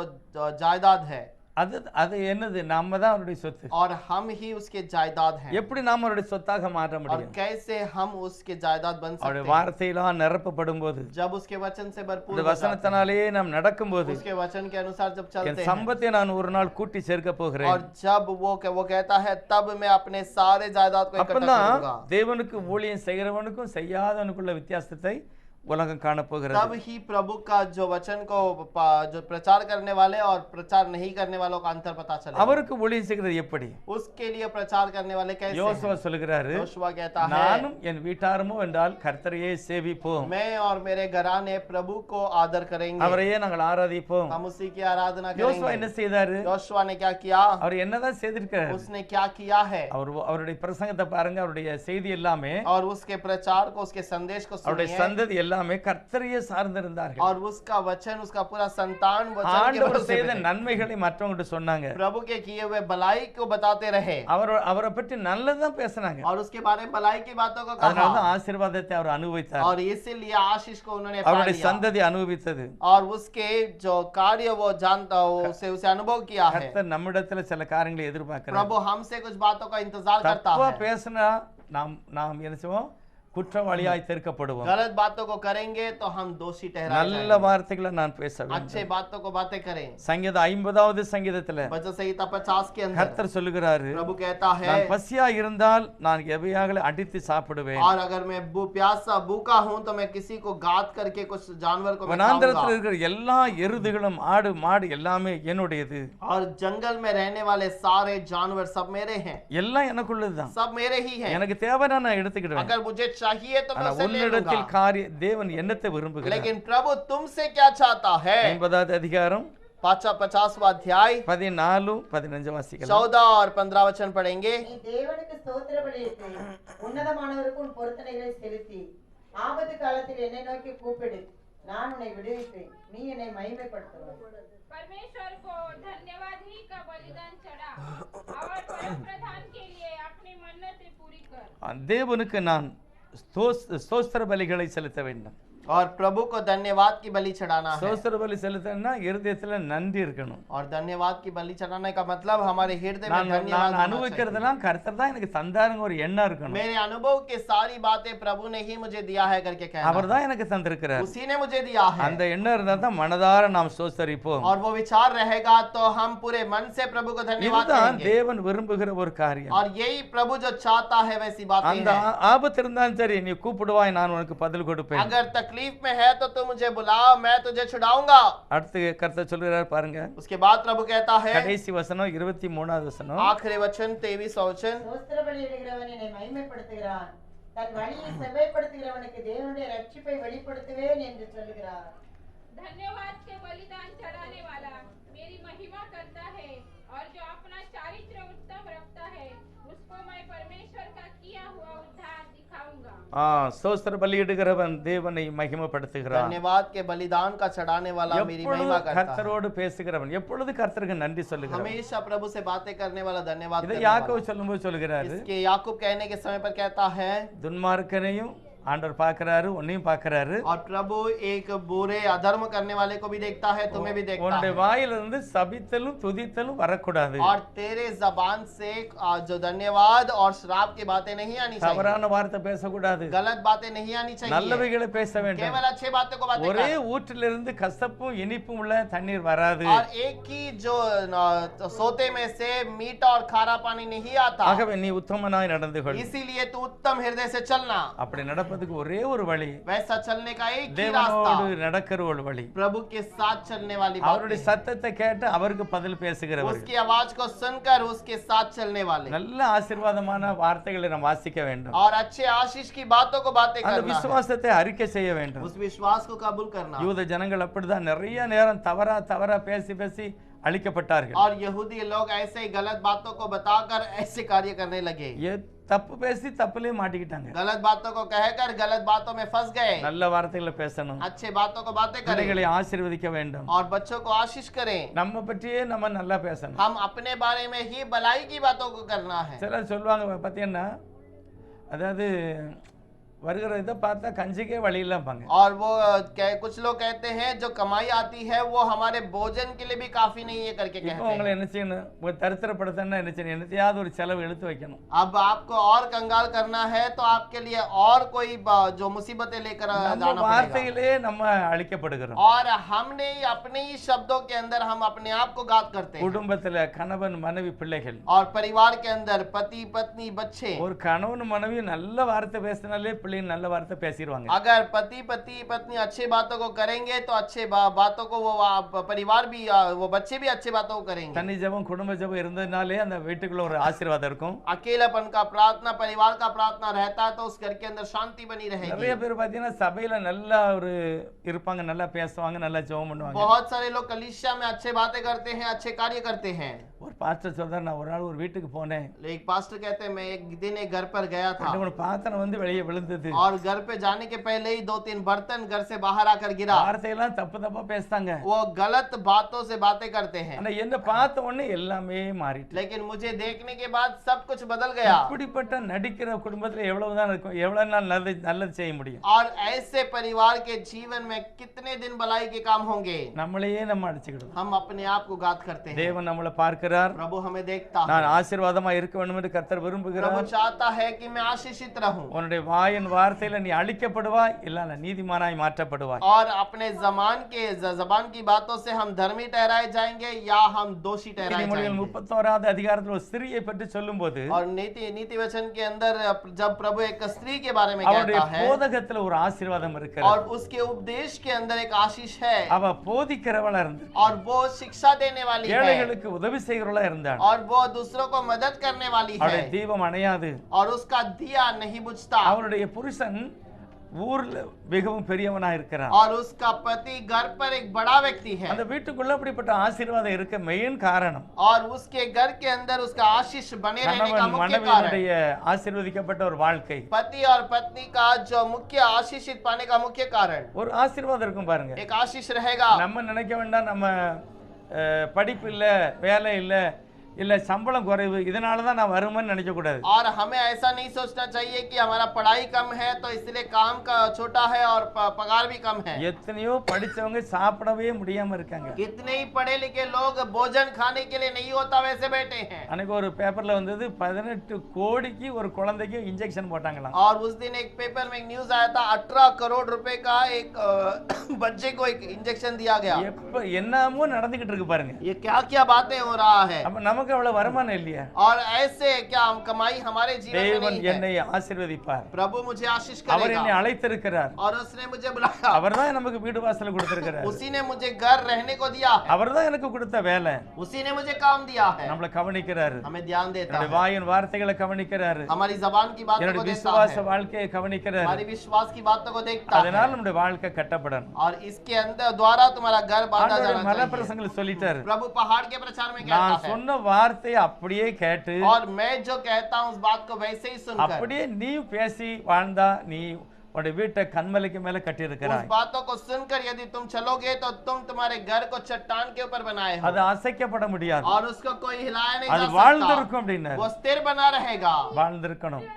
जायदाद है, அது அது என்னது? நம்ம தான் அவருடைய சொத்து. और हम ही उसके जायदाद हैं। எப்படி நாம அவருடைய சொத்தாக மாற்ற और முடியும்? कैसे हम उसके जायदाद बन सकते அவருடைய हैं? வார்த்தையெல்லாம் நிரப்பப்படும் போது, जब उसके वचन से भरपूर இந்த हो जाते हैं, வசனத்தினாலேயே நாம் நடக்கும்போது, उसके वचन के अनुसार जब என் चलते हैं, சம்பத்தை நான் ஒரு நாள் கூட்டி சேர்க்க போகிறேன். और जब वो कहता है तब मैं अपने सारे जायदाद को इकट्ठा அப்பதான் करूंगा, தேவனுக்கு ஊழியம் செய்கிறவனுக்கும் செய்யாதவனுக்குள்ள வித்தியாசத்தை உலகம் காண போகிறது. तब ही प्रभु का जो वचन को जो प्रचार करने वाले और प्रचार नहीं करने वालों का अंतर पता चलेगा। அவருக்கு ஊழியம் செய்கிறது எப்படி? उसके लिए प्रचार करने वाले कैसे யோசுவா हैं? சொல்கிறாரு, योशुआ कहता है, நானும் என் வீட்டாருமோ என்றால் கர்த்தரையே சேவிப்போம், मैं और मेरे घराने प्रभु को आदर करेंगे, அவரையே நாங்கள் ஆராதிப்போம். हम उसी की आराधना யோசுவா என்ன करेंगे। செய்தாரு? योशुआ ने क्या किया? அவர் என்னதான் செய்திருக்கிறார்? उसने क्या किया है? அவருடைய பிரசங்கத்தை பாருங்க, அவருடைய செய்தி எல்லாமே, और उसके प्रचार को, उसके संदेश को அவருடைய सुनिए, சந்ததி எல்லாமே கர்த்தரையே சார்ந்திருந்தார்கள். और उसका वचन, उसका पूरा संतान वचन के ஆண்டவர் भरोसे செய்த पे थे। நன்மைகளை மற்றவங்கிட்ட சொன்னாங்க. प्रभु के किए हुए भलाई को बताते रहे, அவரை பற்றி நல்லதான் பேசினாங்க. और उसके बारे में भलाई की बातों को அதனாலதான் कहा, ஆசீர்வாதத்தை அவர் அனுபவித்தார். और इसीलिए आशीष को उन्होंने पा அவருடைய लिया, சந்ததி அனுபவித்தது. और उसके जो कार्य वो जानता हो उसे अनुभव किया है। கர்த்தர் நம்மிடத்துல சில காரியங்களை எதிர்பார்க்கிறார். प्रभु हमसे कुछ बातों का इंतजार करता தப்பா है। பேசினா நாம் என்ன செய்வோம்? குற்றவாளியாய் தீர்க்கப்படுவோம். गलत बातों को करेंगे तो हम दोषी ठहराए நல்ல जाएंगे। வார்த்தைகளை நான் பேச अच्छे வேண்டும். बातों को बातें करें। சங்கீதம் 50வது சங்கீதத்துல वचन संहिता 50 के अंदर கர்த்தர் சொல்லுகிறாரு, प्रभु कहता है, நான் பசியா இருந்தால் நான் எவையாகலை அடித்து சாப்பிடுவேன். और अगर मैं प्यासा भूखा हूं तो मैं किसी को गात करके कुछ जानवर को मैं வனாந்தரத்தில் खाऊंगा। இருக்கிற எல்லா எருதுகளும் ஆடு மாடு எல்லாமே என்னுடையது. और जंगल में रहने वाले सारे जानवर सब मेरे हैं, எல்லாம் எனக்குள்ளதுதான். सब मेरे ही हैं। எனக்கு தேவைன்னா நான் எடுத்துக்கிடுவேன். अगर मुझे चाहिए तो मैं ஆனா उसे ले உன்னிடத்தில் लूंगा। தேவன் என்னத்தை விரும்புகிறார்? लेकिन प्रभु तुमसे क्या चाहता है? 50வது அதிகாரம் 50वां अध्याय 14 15 வாசிக்கலாம். 14 और 15 वचन पढ़ेंगे। நீ தேவனுக்கு ஸ்தோத்திர பலியிட்டு உன்னதமானவருக்கு உன் பொருத்தனைகளை செலுத்தி ஆபத்து காலத்தில் என்னை நோக்கி கூப்பிடு, நான் உன்னை விடுவிப்பேன், நீ என்னை மகிமைப்படுத்துவாய்। परमेश्वर को धन्यवाद ही का बलिदान चढ़ा और परम प्रधान के लिए अपनी मन्नतें पूरी कर। தேவனுக்கு நான் ஸ்தோத்திர பலிகளை செலுத்த வேண்டும். और प्रभु को धन्यवाद की बलि चढ़ाना है। ஸ்தோத்திர பலி செலுத்தணும்னா இருதயத்துல நன்றி இருக்கணும். और धन्यवाद की बलि चढ़ाने का मतलब हमारे हृदय में நான் धन्यवाद होना चाहिए। அனுபவிக்கிறதெல்லாம் கர்த்தர் தான் எனக்கு தந்தாருங்க ஒரு எண்ணம் இருக்கணும். मेरे अनुभव के सारी बातें प्रभु ने ही मुझे दिया है करके कहना, அவர் தான் எனக்கு தந்திருக்கிறார். उसी ने मुझे दिया है। அந்த எண்ணம் இருந்தா தான் மனதார நாம் ஸ்தோத்தரிப்போம். और वो विचार रहेगा तो हम पूरे मन से प्रभु को धन्यवाद இதுதான் करेंगे। தேவன் விரும்புகிற ஒரு காரியம். और यही प्रभु जो चाहता है वैसी बातें அந்த हैं। ஆபத்து இருந்தாலும் சரி, நீ கூப்பிடுவாய், நான் உனக்கு பதில் கொடுப்பேன். अगर तकलीफ में है तो तू मुझे बुलाओ, मैं तुझे छुड़ाऊंगा। அடுத்து கர்த்தர் சொல்கிறார் பாருங்க, उसके बाद प्रभु कहता है, கடைசி வசனம் 23வது வசனம், आखिरी वचन 23वां वचन, ஸ்தோத்திர பலியிடுகிறவன் என்னை மகிமைப்படுத்துகிறான், தன் வழியை செவ்வாய்ப்படுத்துகிறவனுக்கு தேவனுடைய ரட்சிப்பை வெளிப்படுத்துவேன் என்று சொல்லுகிறார்। धन्यवाद के बलिदान चढ़ाने वाला मेरी महिमा करता है और जो अपना चारित्र उत्तम रखता है उसको मैं परमेश्वर का किया हुआ उद्धार दिखाऊंगा। ஸ்தோத்திர பலியிடுகிறவன் தேவனை மகிமைப்படுத்துகிறான். धन्यवाद के बलिदान का चढ़ाने वाला मेरी எப்பொழுது महिमा करता है। கர்த்தரோடு பேசுகிறவன், எப்பொழுது கர்த்தருக்கு நன்றி சொல்லுகிறவன். हमेशा प्रभु से बातें करने वाला, धन्यवाद இதை करने वाला। யாக்கோபு சொல்லும்போது சொல்கிறாரு, इसके याकूब कहने के समय पर कहता है, துன்மார்க்கனையும் ஆண்டவர் பார்க்கிறாரு, உன்னையும் பார்க்கிறாரு. और प्रभु एक बुरे अधर्म करने वाले को भी देखता है, तुम्हें भी देखता உன்னுடைய है। வாயிலிருந்து சபித்தலும் துதித்தலும் வரக்கூடாது. और तेरे जबान से जो धन्यवाद और श्राप की बातें नहीं आनी चाहिए, தவறான வார்த்தை பேசக்கூடாது, गलत बातें नहीं आनी चाहिए, நல்லவைகளை பேச வேண்டும். केवल अच्छे बातों को बातें ஒரே कर। ஊற்றிலிருந்து கசப்பும் இனிப்பும் உள்ள தண்ணீர் வராது. और एक ही जो सोते में से मीठा और खारा पानी नहीं आता, ஆகவே நீ உத்தமனாய் நடந்து கொள். इसीलिए तू उत्तम हृदय से चलना। அப்படி நடப்பதுக்கு ஒரே ஒரு வழி, वैसा चलने का एक ही தேவனோடு रास्ता, நடக்கிற ஒரு வழி. प्रभु के साथ चलने वाली அவருடைய बातें, சத்தத்தை கேட்டு அவருக்கு பதில் பேசுகிறவர். उसकी आवाज को सुनकर उसके साथ चलने वाले, நல்ல ஆசீர்வாதமான வார்த்தைகளை நாம் வாசிக்க வேண்டும். और अच्छे आशीष की बातों को बातें அந்த करना है, விசுவாசத்தை அறிக்கை செய்ய வேண்டும். उस विश्वास को कबूल करना। யூத ஜனங்கள் அப்படிதான் நிறைய நேரம் தவறா பேசி அழிக்கப்பட்டார்கள். और यहूदी लोग ऐसे ही गलत बातों को बताकर ऐसे कार्य करने लगे, தப்பு பேசி தப்புலயே மாட்டிக்கிட்டாங்க. गलत बातों को कहकर गलत बातों में फंस गए। நல்ல வார்த்தைகளை பேசணும், अच्छे बातों को बातें करें பிள்ளைகளை ஆசீர்வதிக்க வேண்டும், और बच्चों को आशीष करें। நம்ம பற்றியே நம்ம நல்லா பேசணும். हम अपने बारे में ही भलाई की बातों को करना है। சிலர் சொல்லுவாங்க பார்த்தீங்கன்னா, அதாவது வருகிற இதை பார்த்தா கஞ்சிக்கே வழி இல்லாம, और वो कुछ लोग कहते हैं जो कमाई आती है वो हमारे भोजन के लिए भी काफी नहीं है करके இப்போ कहते உங்களை हैं। என்ன செய்யணும், ஒரு தரித்திரப்படுத்தணும்னா என்ன செய்யணும், என்னத்தையாவது ஒரு செலவு எடுத்து வைக்கணும். अब आपको और कंगाल करना है तो आपके लिए और कोई जो मुसीबतें लेकर நம்ம जाना पड़ेगा। வார்த்தையிலே நம்ம அழிக்கப்படுகிறோம். और हमने ही अपने ही शब्दों के अंदर हम अपने आप को घात करते हैं। குடும்பத்துல கணவன் மனைவி பிள்ளைகள், और परिवार के अंदर पति पत्नी बच्चे, ஒரு கணவன் மனைவி நல்ல வார்த்தை பேசினாலே பிள்ளைங்க நல்ல வார்த்தை பேசிடுவாங்க. अगर पति पत्नी अच्छे बातों को करेंगे तो अच्छे बातों को वो परिवार भी वो बच्चे भी अच्छे बातों को करेंगे। தனி ஜெபம் குடும்ப ஜெபம் இருந்ததுனாலே அந்த வீட்டுக்குள்ள ஒரு ஆசீர்வாதம் இருக்கும். अकेलापन का प्रार्थना परिवार का प्रार्थना रहता है तो उस घर के अंदर शांति बनी நிறைய रहेगी। பேர் பாத்தீங்கன்னா சபையில நல்லா ஒரு இருப்பாங்க, நல்லா பேசுவாங்க, நல்லா ஜெபம் பண்ணுவாங்க. बहुत सारे लोग कलीसिया में अच्छे बातें करते हैं, अच्छे कार्य करते हैं। ஒரு பாஸ்டர் சொல்றாரு, நான் ஒரு நாள் ஒரு வீட்டுக்கு போனேன், एक पास्टर कहते हैं मैं एक दिन एक घर पर गया था ரெண்டு மூணு பாத்திரம் வந்து வெளியே விழுந்தது. और घर पे जाने के पहले ही 2-3 बर्तन घर से बाहर आकर गिरा। வார்த்தையெல்லாம் தப்பு தப்பா பேசுறாங்க. वो गलत बातों से बातें करते हैं, ஆனா என்ன பார்த்த உடனே எல்லாமே மாறிட்டு. लेकिन मुझे देखने के बाद सब कुछ बदल गया। இப்படிப்பட்ட நடிக்கிற குடும்பத்துல எவ்வளவுதான் இருக்கும், எவ்வளவு நாள் நல்லது செய்ய முடியும்? और ऐसे परिवार के जीवन में कितने दिन भलाई के काम होंगे। நம்மளையே நம்ம அடிச்சுக்கிடுவோம். हम अपने आप को घात करते हैं। தேவன் நம்மளை பார்க்கிறார். प्रभु हमें देखता है। நான் ஆசீர்வாதமா இருக்க வேண்டும் என்று கர்த்தர் प्रभु விரும்புகிறார். चाहता है कि मैं आशीषित रहूं உன்னுடைய வாயின் வார்த்தையில நீ அழிக்கப்படுவாய், இல்ல நீதிமானாய் மாற்றப்படுவாய். और अपने जबान की बातों से हम धर्मी ठहराए जाएंगे या हम दोषी ठहराए நீதிமொழிகள் जाएंगे। 31வது அதிகாரத்தில் ஒரு ஸ்திரியை பற்றி சொல்லும்போது और नीति वचन के अंदर जब प्रभु एक स्त्री के बारे में அவருடைய कहता है போதகத்துல ஒரு ஆசீர்வாதம் இருக்கிறது. और उसके उपदेश के अंदर एक आशीष है அவ போதிக்கிறவளா இருந்து और वो शिक्षा देने वाली है ஏழைகளுக்கு உதவி செய்கிறவளா இருந்தாள். और वो दूसरों को मदद करने वाली है அவருடைய தீபம் அணையாது. और उसका दिया नहीं बुझता அவருடைய புருஷன் ஊர்ல மிகவும் பெரியவனா இருக்கிறான். और उसका पति घर पर एक बड़ा व्यक्ति है அந்த வீட்டுக்குள்ள அப்படிப்பட்ட ஆசீர்வாதம் இருக்க மெயின் காரணம் और उसके घर के अंदर उसका आशीष बने रहने का கணவன் मुख्य कारण மனைவியுடைய ஆசீர்வதிக்கப்பட்ட ஒரு வாழ்க்கை. पति और पत्नी का जो मुख्य आशीषित पाने का मुख्य कारण ஒரு ஆசீர்வாதம் இருக்கும் பாருங்க. एक आशीष रहेगा। நம்ம நினைக்க வேண்டாம் நம்ம படிப்பு இல்ல, வேலை இல்ல, இல்ல சம்பளம் குறைவு, இதனால தான் நான் வருவேன்னு நினைக்க கூடாது. और हमें ऐसा नहीं सोचना चाहिए कि हमारा पढ़ाई कम है तो इसलिए काम का छोटा है और पगार भी कम है। எத்தனையோ படிச்சவங்க சாப்பிடவே முடியாம இருக்காங்க. कितने ही पढ़े लिखे लोग भोजन खाने के लिए नहीं होता वैसे बैठे हैं। அன்னைக்கு ஒரு பேப்பர்ல வந்தது 18 கோடிக்கு ஒரு குழந்தைக்கு இன்ஜெக்ஷன் போட்டாங்களாம். और उस दिन एक पेपर में एक न्यूज आया था 18 करोड़ रुपए का एक बच्चे को एक इंजेक्शन दिया गया। எப்ப என்னமோ நடந்துகிட்டு இருக்கு பாருங்க. ये क्या क्या बातें हो रहा है அப்ப நமக்கு அவ்வளவு வருமானம் இல்லையா? और ऐसे क्या कमाई हमारे जीवन में தேவன் नहीं है। என்னை ஆசீர்வதிப்பார். प्रभु मुझे आशीष அவர் என்னை करेगा அழைத்திருக்கிறார். और उसने मुझे बुलाया। அவர்தான் நமக்கு வீடு வாசல் கொடுத்திருக்கிறார். उसी ने मुझे घर रहने को दिया है। அவர்தான் எனக்கு கொடுத்த வேலை. उसी ने मुझे काम दिया है। நம்மளை கவனிக்கிறாரு. हमें ध्यान देता என்னுடைய है, வாயின் வார்த்தைகளை கவனிக்கிறாரு. हमारी जबान की बातों को என்னுடைய देखता விசுவாச है, வாழ்க்கையை கவனிக்கிறாரு. हमारी विश्वास की बातों को देखता அதனால है நம்முடைய வாழ்க்கை கட்டப்படணும். और इसके अंदर द्वारा तुम्हारा घर बांधा ஆண்டவர் जाना மலை चाहिए। பிரசங்களை சொல்லிட்டாரு. प्रभु पहाड़ के प्रचार में நான் कहता है சொன்ன வார்த்தையை அப்படியே கேட்டு और मैं जो कहता हूँ उस बात को वैसे ही सुनकर அப்படியே நீ பேசி வாழ்ந்தா நீ உன்னுடைய வீட்டை கண்மலைக்கு மேல கட்டி उस இருக்கிறாய். बातों को सुनकर यदि तुम चलोगे तो तुम तुम्हारे घर को चट्टान के ऊपर बनाए हो அது அசைக்கப்பட முடியாது. और उसको कोई हिलाया नहीं அது जा வாழ்ந்திருக்கும் सकता। அப்படின்னாரு. वो स्थिर बना रहेगा, வாழ்ந்திருக்கணும்,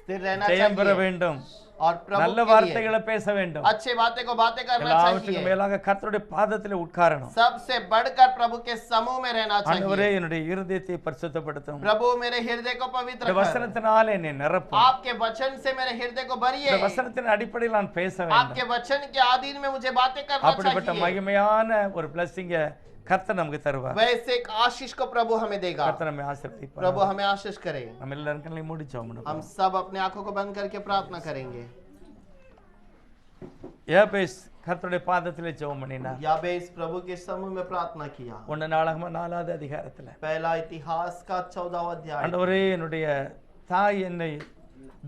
स्थिर रहना ஜெயம் பெற चाहिए வேண்டும், और प्रभु நல்ல के लिए வார்த்தைகளை பேச வேண்டும். अच्छे बातें को बातें करना எல்லாவற்றுக்கும் चाहिए। மேலாக கர்த்தருடைய பாதத்திலே உட்காரணும். सबसे बढ़कर प्रभु के समूह में रहना ஆண்டவரே चाहिए। என்னுடைய இருதயத்தை பரிசுத்தப்படுத்தும். प्रभु मेरे हृदय को पवित्र இந்த कर, வசனத்தினால என்னை நிரப்பும். आपके वचन से मेरे हृदय को இந்த भरिए, வசனத்தின் அடிப்படையில் நான் பேச வேண்டும். आपके वचन के अधीन में मुझे बातें करना அப்படிப்பட்ட चाहिए। மகிமையான ஒரு பிளஸிங்க கர்த்தர் நமக்கு தருவார். वैसे एक आशीष को प्रभु हमें देगा। கர்த்தர் நம்மை ஆசீர்வதிப்பார். प्रभु हमें आशीष करे। நம்ம எல்லாரும் கண்களை மூடிச்சோம். हम सब अपने आंखों को बंद करके प्रार्थना करेंगे। யாபேஸ் கர்த்தருடைய பாதத்திலே ஜெபம் பண்ணினார். याबेस प्रभु के समूह में प्रार्थना किया। ஒன்னு நாளாகம 4வது அதிகாரத்துல पहला इतिहास का 14वां अध्याय। ஆண்டவரே என்னுடைய தாய் என்னை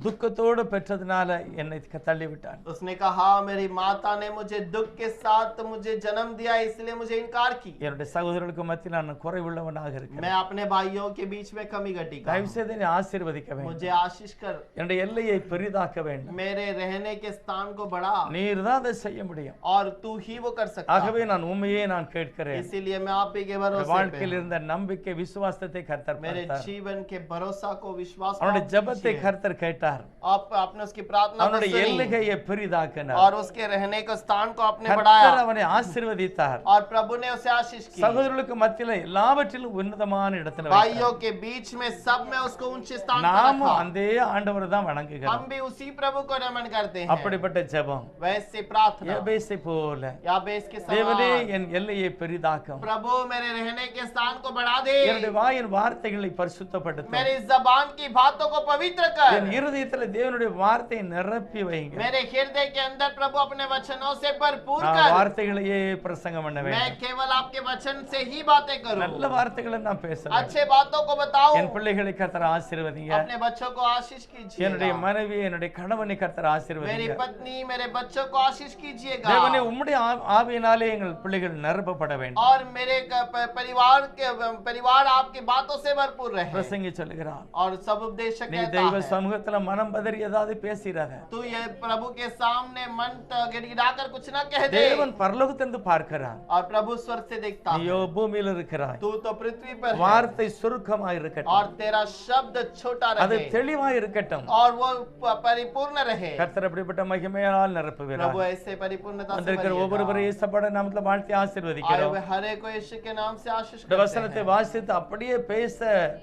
துக்கத்தோடு பெற்றதுனால என்னை தள்ளிவிட்டான். उसने कहा मेरी माता ने मुझे दुख के साथ मुझे जन्म दिया इसलिए मुझे इनकार की. என்னுடைய சகோதரர்களுக்கு மத்தியில் நான் குறைவுள்ளவனாக இருக்கிறேன். मैं अपने भाइयों के बीच में कमी घटी का தயவு செய்து என்னை ஆசீர்வதிக்க வேண்டும். मुझे आशीष कर. என்னுடைய எல்லையை பெரிதாக்க வேண்டும். मेरे रहने के स्थान को बढ़ा. நீர் தான் அதை செய்ய முடியும். और तू ही वो कर सकता. ஆகவே நான் உண்மையே நான் கேட்கிறேன். इसीलिए मैं आप ही के भरोसे पे வாழ்க்கையில் இருந்த நம்பிக்கை விசுவாசத்தை கர்த்தர் मेरे பார்த்தார். जीवन के भरोसा को विश्वास அவனுடைய ஜெபத்தை கர்த்தர் கேட்டார். आपने उसकी प्रार्थना को அவனுடைய सुनी எல்லையை பெரிதாக்கினார். और उसके रहने के स्थान को आपने बढ़ाया கர்த்தர் அவனை ஆசீர்வதித்தார். और प्रभु ने उसे आशीष की. சகோதரர்களுக்கு மத்தியில் எல்லாவற்றிலும் உன்னதமான இடத்துல भाइयों के बीच में सब में उसको ऊंचे स्थान पर நாம रखा. அதே ஆண்டவரை தான் வணங்குகிறோம். हम भी उसी प्रभु को नमन करते हैं. அப்படிப்பட்ட ஜெபம் वैसे प्रार्थना எபேசை போல याबेस के தேவனே समान என் எல்லையை பெரிதாக்கும். प्रभु मेरे रहने के स्थान को बढ़ा दे. என்னுடைய வாயின் வார்த்தைகளை பரிசுத்தப்படுத்தும். मेरी जबान की बातों को पवित्र कर. என் இருதயத்தில் தேவனுடைய வார்த்தையை நிரப்பி வைங்க. मेरे हृदय के अंदर प्रभु अपने वचनों से भरपूर நான் कर. வார்த்தைகளையே பிரசங்கம் பண்ண मैं வேண்டும். केवल आपके वचन से ही बातें करूं. நல்ல வார்த்தைகளை நான் பேசுறேன். अच्छे बातों को बताऊं. என் பிள்ளைகளை கர்த்தர் ஆசீர்வதிங்க. अपने बच्चों को आशीष என்னுடைய कीजिएगा. மனைவி என்னுடைய கணவனை கர்த்தர் मेरी ஆசீர்வதிங்க. पत्नी मेरे बच्चों को आशीष कीजिएगा. தேவனே உம்முடைய ஆவியினாலே எங்கள் பிள்ளைகள் நிரப்பப்பட வேண்டும். और मेरे परिवार आपकी बातों से भरपूर रहे. பிரசங்கி சொல்லுகிறார். और सब उपदेशक நீ कहता தெய்வ है சமூகத்துல மனம் பதறி ஏதாவது பேசிராத. तू ये प्रभु के सामने मन गिड़गिड़ाकर कुछ ना कह दे. தேவன் பரலோகத்திலிருந்து பார்க்கிறார். और प्रभु स्वर्ग से देखता है. நீயோ பூமியில் இருக்கிறாய். तू तो पृथ्वी पर है. வார்த்தை சுருக்கமாய் இருக்கட்டும். और तेरा शब्द छोटा அது रहे தெளிவாய் இருக்கட்டும். और वो परिपूर्ण रहे. கர்த்தர் அப்படிப்பட்ட மகிமையால் நிரப்புகிறார். प्रभु ऐसे परिपूर्णता से வந்திருக்கிற ஒவ்வொருவரையும் இயேசுவோட நாமத்துல வாழ்த்தி आए ஆசீர்வதிக்கிறோம். हुए हर एक को यीशु के नाम से आशीष இந்த करते வசனத்தை हैं. வாசித்து அப்படியே பேச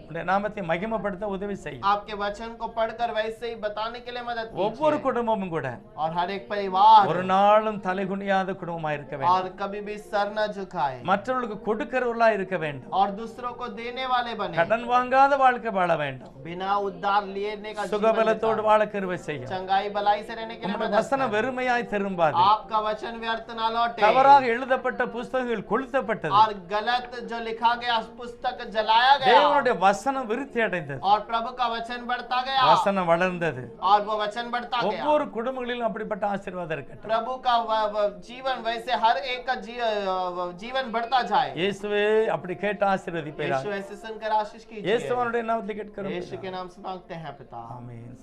உடைய நாமத்தை மகிமைப்படுத்த உதவி செய்யும். आपके वचन को पढ़कर वैसे ही बताने के लिए मदद ஒவ்வொரு कीजिए. குடும்பமும் கூட और हर एक परिवार ஒரு நாளும் தலைகுனியாத குடும்பமா இருக்க வேண்டும். और कभी भी सर न झुकाए மற்றவர்களுக்கு கொடுக்கிறவர்களா இருக்க வேண்டும். और दूसरों को देने वाले बने. கடன் வாங்காத வாழ்க்கை வாழ வேண்டும். बिना उद्धार लेने का जीवन சுகபலத்தோடு बिताए. வாழ கிருபை செய்யும். चंगाई भलाई से रहने के लिए உம்முடைய मदद வசனம் कर. வெறுமையாய் திரும்பாது. आपका वचन व्यर्थ न लौटे. தவறாக எழுதப்பட்ட புஸ்தகங்கள் கொளுத்தப்பட்டது. और गलत जो लिखा गया पुस्तक जलाया गया. தேவனுடைய வசனம் விருத்தி அடைந்தது. और प्रभु का वचन बढ़ता गया. வசனம் வளர்ந்தது. और वो वचन बढ़ता गया. ஒவ்வொரு குடும்பங்களிலும் அப்படிப்பட்ட ஆசீர்வாதம் இருக்கட்டும். प्रभु का जीवन वैसे हर एक का जीवन बढ़ता जाए. இயேசுவே அப்படி கேட்டு ஆசீர்வதிப்பீராக. यीशु ऐसे सुनकर आशीष कीजिए. இயேசுவனுடைய நாமத்தில் கேட்கிறோம். यीशु के नाम से मांगते हैं पिता. ஆமென்.